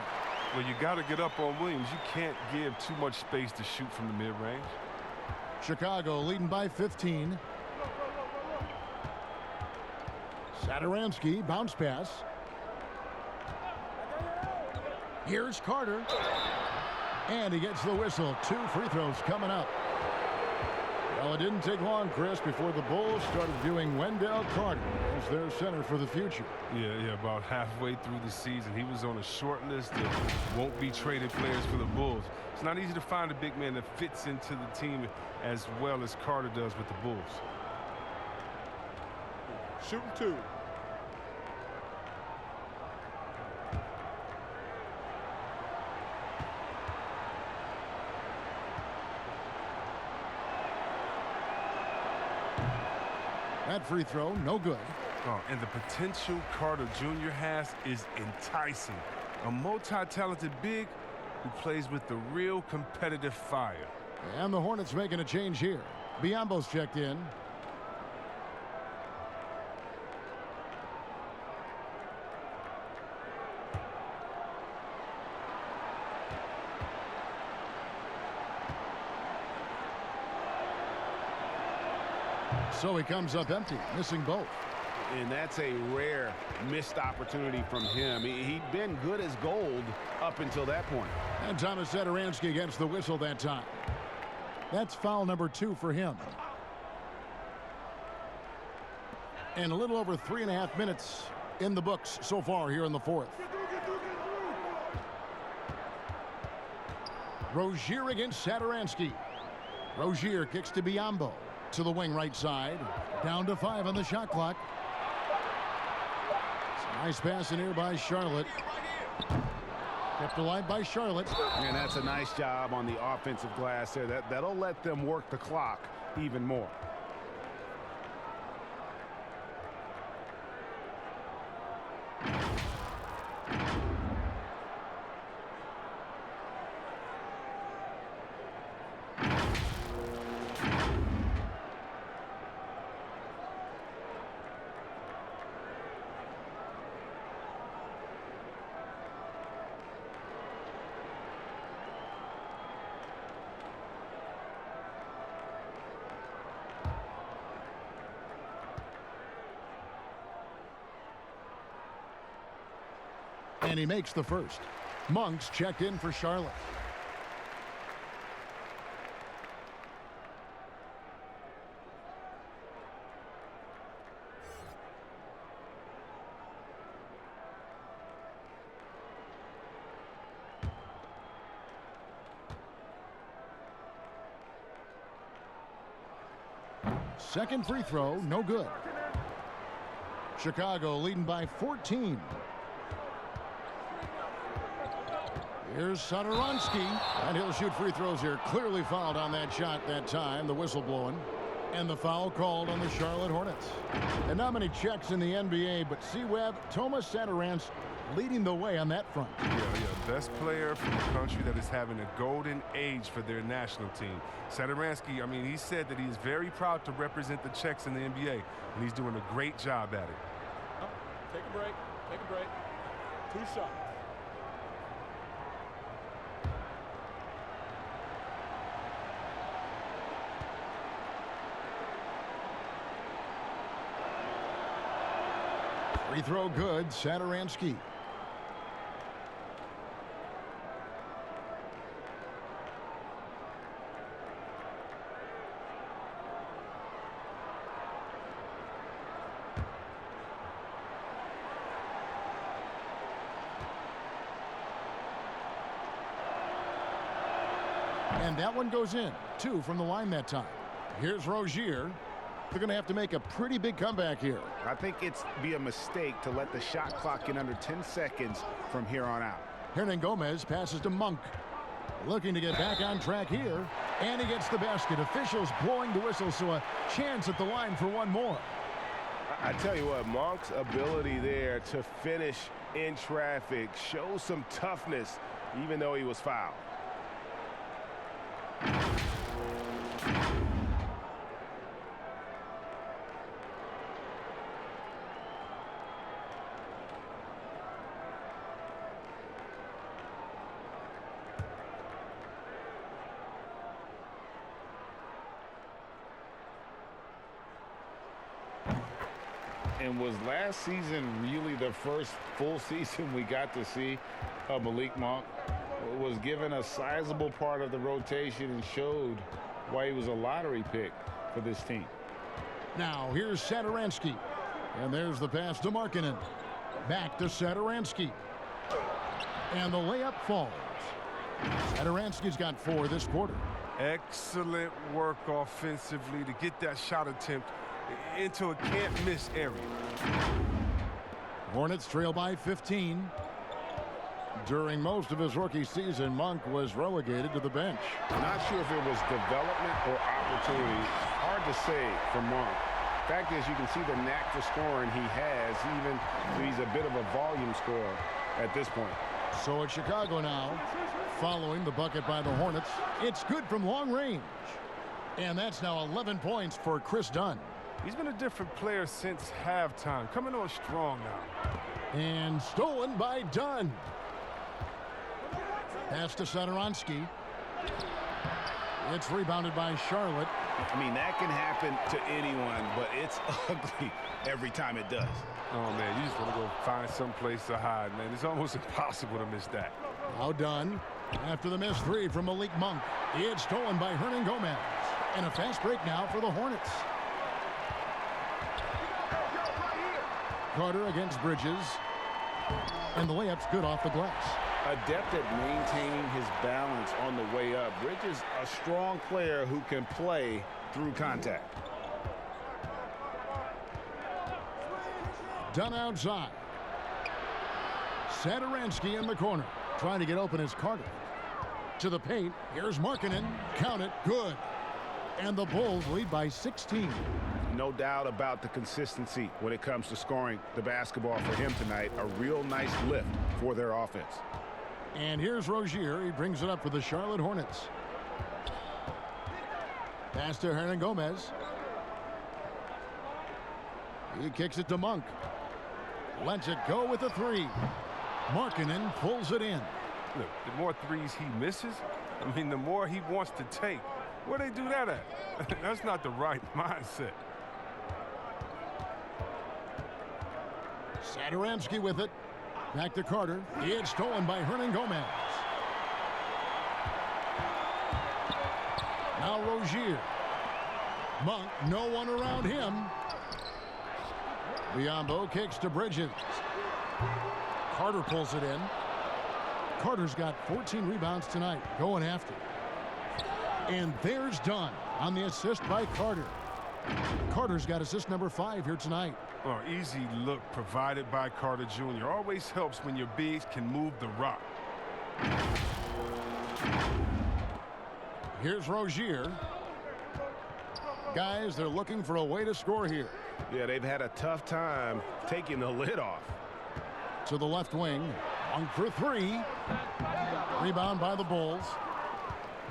Well, you got to get up on Williams. You can't give too much space to shoot from the mid-range. Chicago leading by 15. Satoransky, bounce pass. Here's Carter. And he gets the whistle. 2 free throws coming up. Well, it didn't take long, Chris, before the Bulls started viewing Wendell Carter as their center for the future. Yeah, about halfway through the season. He was on a short list of won't-be-traded players for the Bulls. It's not easy to find a big man that fits into the team as well as Carter does with the Bulls. Shooting 2. That free throw, no good. Oh, and the potential Carter Jr. has is enticing. A multi-talented big who plays with the real competitive fire. And the Hornets making a change here. Biombo's checked in. So he comes up empty, missing both. And that's a rare missed opportunity from him. He'd been good as gold up until that point. And Thomas Satoransky gets the whistle that time. That's foul number 2 for him. And a little over 3.5 minutes in the books so far here in the fourth. Rozier against Satoransky. Rozier kicks to Biombo. To the wing right side. Down to 5 on the shot clock. It's a nice pass in here by Charlotte. Kept alive by Charlotte. And that's a nice job on the offensive glass there. That'll let them work the clock even more. And he makes the first. Monk's checked in for Charlotte. Second free throw, no good. Chicago leading by 14. Here's Satoransky, and he'll shoot free throws here. Clearly fouled on that shot that time, the whistle blowing. And the foul called on the Charlotte Hornets. And not many checks in the NBA, but C-Web, Thomas Satoransky leading the way on that front. Yeah. Best player from a country that is having a golden age for their national team. Satoransky, I mean, he said that he's very proud to represent the Czechs in the NBA, and he's doing a great job at it. Take a break. Take a break. 2 shots. Free throw good, Satoransky. And that one goes in. 2 from the line that time. Here's Rozier. They're going to have to make a pretty big comeback here. I think it's be a mistake to let the shot clock get under 10 seconds from here on out. Hernangomez passes to Monk. Looking to get back on track here. And he gets the basket. Officials blowing the whistle, so a chance at the line for one more. I tell you what, Monk's ability there to finish in traffic shows some toughness, even though he was fouled. And was last season really the first full season we got to see of Malik Monk? Was given a sizable part of the rotation and showed why he was a lottery pick for this team. Now here's Satoransky. And there's the pass to Markkanen. Back to Satoransky. And the layup falls. Satoransky's got 4 this quarter. Excellent work offensively to get that shot attempt into a can't-miss area. Hornets trail by 15. During most of his rookie season, Monk was relegated to the bench. Not sure if it was development or opportunity. Hard to say for Monk. Fact is, you can see the knack for scoring he has, even though he's a bit of a volume scorer at this point. So it's Chicago now, following the bucket by the Hornets. It's good from long range. And that's now 11 points for Chris Dunn. He's been a different player since halftime, coming on strong now. And stolen by Dunn. Pass to Satoransky. It's rebounded by Charlotte. I mean, that can happen to anyone, but it's ugly every time it does. Oh, man, you just want to go find some place to hide, man. It's almost impossible to miss that. Now Dunn, after the missed 3 from Malik Monk. It's stolen by Hernangomez. And a fast break now for the Hornets. Carter against Bridges. And the layup's good off the glass. Adept at maintaining his balance on the way up. Bridges, a strong player who can play through contact. Dunn outside. Satoransky in the corner. Trying to get open is Carter. To the paint. Here's Markkanen. Count it. Good. And the Bulls lead by 16. No doubt about the consistency when it comes to scoring the basketball for him tonight. A real nice lift for their offense. And here's Rozier. He brings it up for the Charlotte Hornets. Pass to Hernangomez. He kicks it to Monk. Lets it go with a 3. Markkanen pulls it in. Look, the more threes he misses, I mean, the more he wants to take. Where they do that at? That's not the right mindset. Satoransky with it. Back to Carter. It's stolen by Hernangomez. Now Rozier. Monk, no one around him. Biombo kicks to Bridges. Carter pulls it in. Carter's got 14 rebounds tonight, going after. And there's Dunn on the assist by Carter. Carter's got assist number 5 here tonight. Oh, easy look provided by Carter Jr. Always helps when your bigs can move the rock. Here's Rozier. Guys, they're looking for a way to score here. Yeah, they've had a tough time taking the lid off. To the left wing. Monk for 3. Rebound by the Bulls.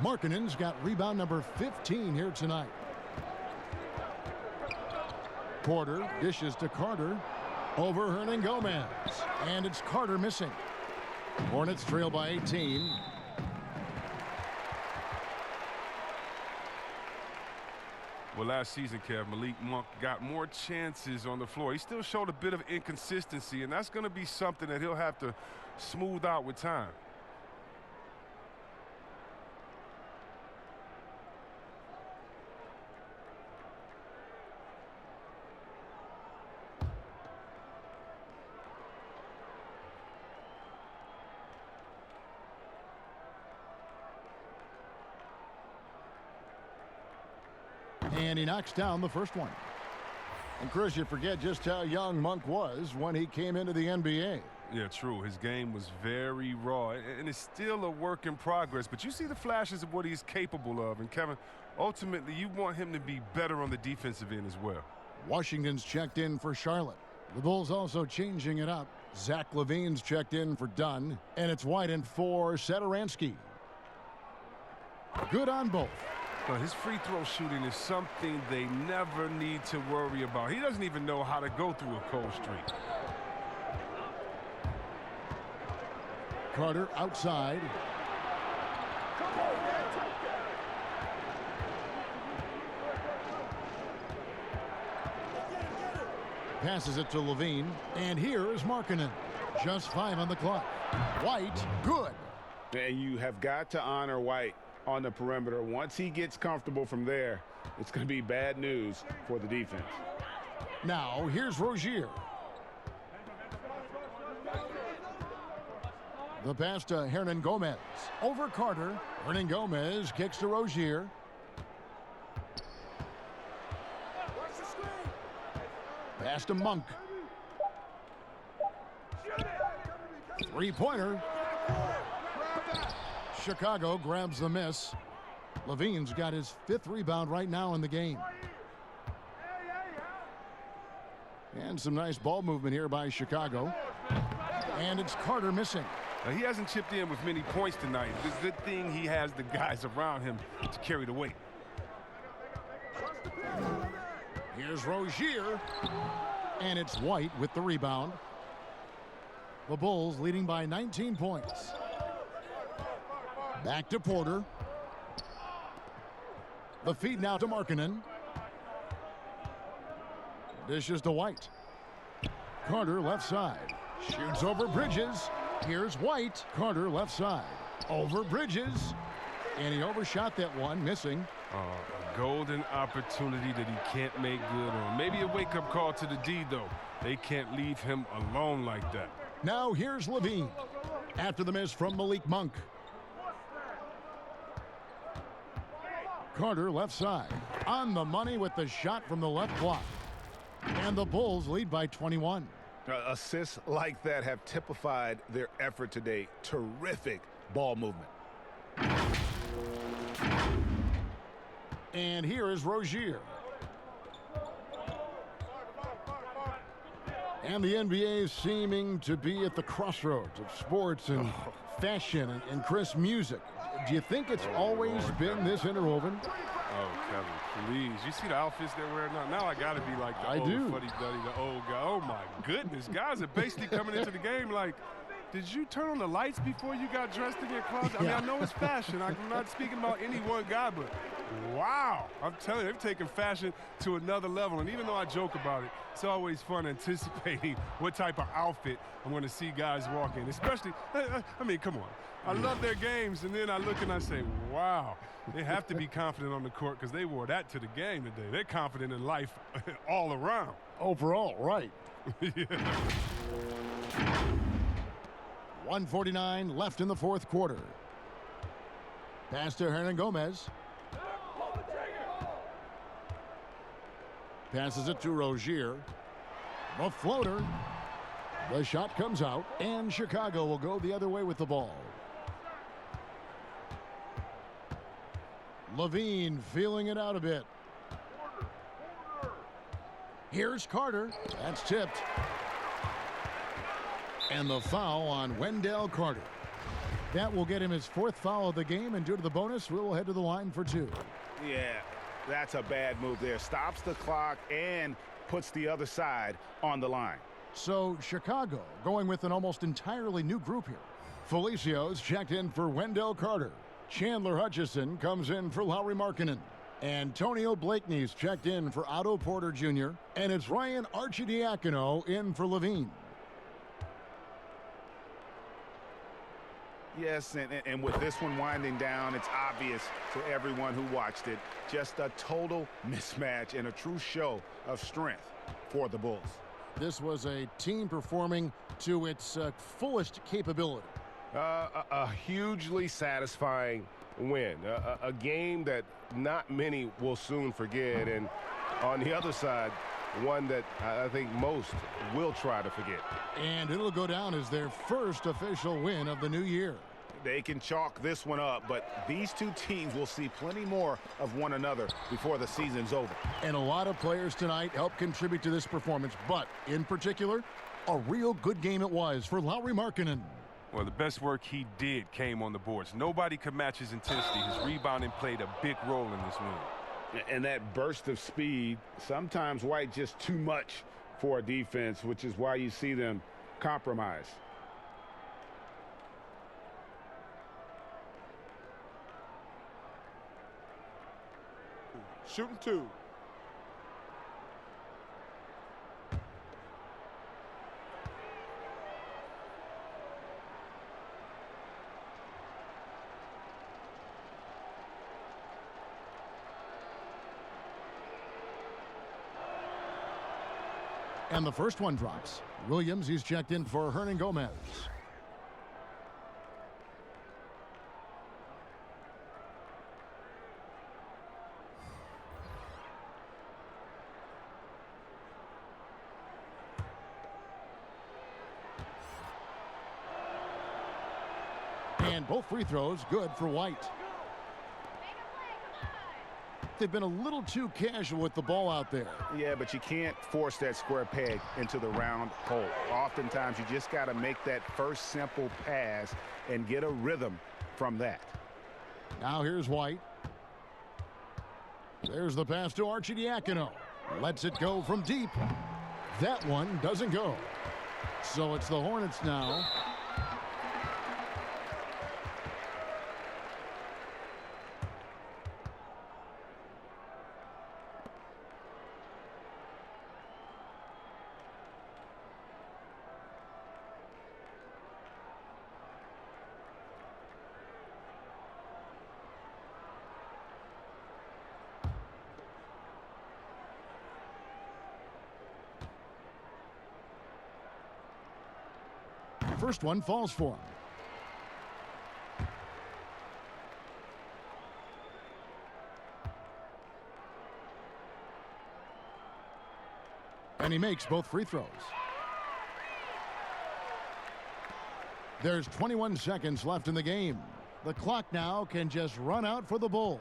Markkanen's got rebound number 15 here tonight. Porter dishes to Carter. Over Hernangomez. And it's Carter missing. Hornets trail by 18. Well, last season, Kev, Malik Monk got more chances on the floor. He still showed a bit of inconsistency, and that's going to be something that he'll have to smooth out with time. And he knocks down the first one. And Chris, you forget just how young Monk was when he came into the NBA. Yeah, true. His game was very raw, and it's still a work in progress. But you see the flashes of what he's capable of. And, Kevin, ultimately, you want him to be better on the defensive end as well. Washington's checked in for Charlotte. The Bulls also changing it up. Zach LaVine's checked in for Dunn. And it's White in for Satoransky. Good on both. Well, his free throw shooting is something they never need to worry about. He doesn't even know how to go through a cold streak. Carter outside. Passes it to LaVine. And here is Markkanen. Just 5 on the clock. White, good. And you have got to honor White on the perimeter. Once he gets comfortable from there, it's going to be bad news for the defense. Now, here's Rozier. The pass to Hernan Gomez. Over Carter. Hernan Gomez kicks to Rozier. Pass to Monk. Three-pointer. Chicago grabs the miss. LaVine's got his 5th rebound right now in the game. And some nice ball movement here by Chicago. And it's Carter missing. Now, he hasn't chipped in with many points tonight. It's a good thing he has the guys around him to carry the weight. Here's Rozier. And it's White with the rebound. The Bulls leading by 19 points. Back to Porter. The feed now to Markkanen. Dishes to White. Carter left side. Shoots over Bridges. Here's White. Carter left side. Over Bridges. And he overshot that one, missing. A golden opportunity that he can't make good on. Maybe a wake-up call to the D, though. They can't leave him alone like that. Now here's LaVine. After the miss from Malik Monk. Carter left side. On the money with the shot from the left block. And the Bulls lead by 21. Assists like that have typified their effort today. Terrific ball movement. And here is Rozier. And the NBA is seeming to be at the crossroads of sports and fashion and Chris, music. Do you think it's always been this interwoven? Oh, Kevin, please. You see the outfits they're wearing now? Now I got to be like the old fuddy-duddy, the old guy. Oh, my goodness. Guys are basically coming into the game like, did you turn on the lights before you got dressed in your closet? I mean, I know it's fashion. I'm not speaking about any one guy, but wow. I'm telling you, they've taken fashion to another level. And even though I joke about it, it's always fun anticipating what type of outfit I'm going to see guys walk in. Especially, I mean, come on. I love their games, and then I look and I say, wow, they have to be confident on the court because they wore that to the game today. They're confident in life all around. Overall, right. Yeah. 1:49 left in the fourth quarter. Pass to Hernan Gomez. Passes it to Rozier. The floater. The shot comes out, and Chicago will go the other way with the ball. LaVine feeling it out a bit. Here's Carter. That's tipped. And the foul on Wendell Carter. That will get him his 4th foul of the game, and due to the bonus, we'll head to the line for 2. Yeah, that's a bad move there. Stops the clock and puts the other side on the line. So Chicago going with an almost entirely new group here. Felicio's checked in for Wendell Carter. Chandler Hutchison comes in for Lauri Markkanen. Antonio Blakeney's checked in for Otto Porter Jr. And it's Ryan Arcidiacono in for LaVine. Yes, and with this one winding down, it's obvious to everyone who watched it. Just a total mismatch and a true show of strength for the Bulls. This was a team performing to its fullest capability. A hugely satisfying win. A game that not many will soon forget. And on the other side, one that I think most will try to forget. And it'll go down as their first official win of the new year. They can chalk this one up, but these two teams will see plenty more of one another before the season's over. And a lot of players tonight helped contribute to this performance, but in particular, a real good game it was for Lauri Markkanen. Well, the best work he did came on the boards. Nobody could match his intensity. His rebounding played a big role in this win. And that burst of speed, sometimes White just too much for a defense, which is why you see them compromise. Shooting 2. And the first one drops. Williams, he's checked in for Hernan Gomez. And both free throws good for White. They've been a little too casual with the ball out there. Yeah, but you can't force that square peg into the round hole. Oftentimes, you just got to make that first simple pass and get a rhythm from that. Now here's White. There's the pass to Arcidiacono. Lets it go from deep. That one doesn't go. So it's the Hornets now. First one falls for him. And he makes both free throws. There's 21 seconds left in the game. The clock now can just run out for the Bulls.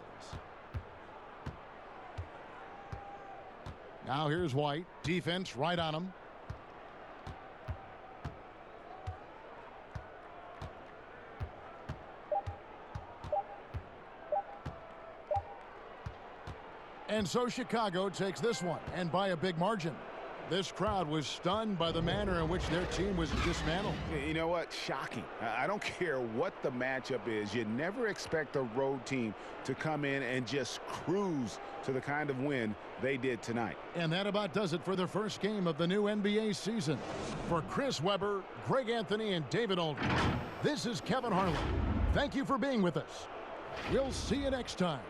Now here's White. Defense right on him. And so Chicago takes this one, and by a big margin. This crowd was stunned by the manner in which their team was dismantled. You know what? Shocking. I don't care what the matchup is. You never expect a road team to come in and just cruise to the kind of win they did tonight. And that about does it for the first game of the new NBA season. For Chris Webber, Greg Anthony, and David Aldridge, this is Kevin Harlan. Thank you for being with us. We'll see you next time.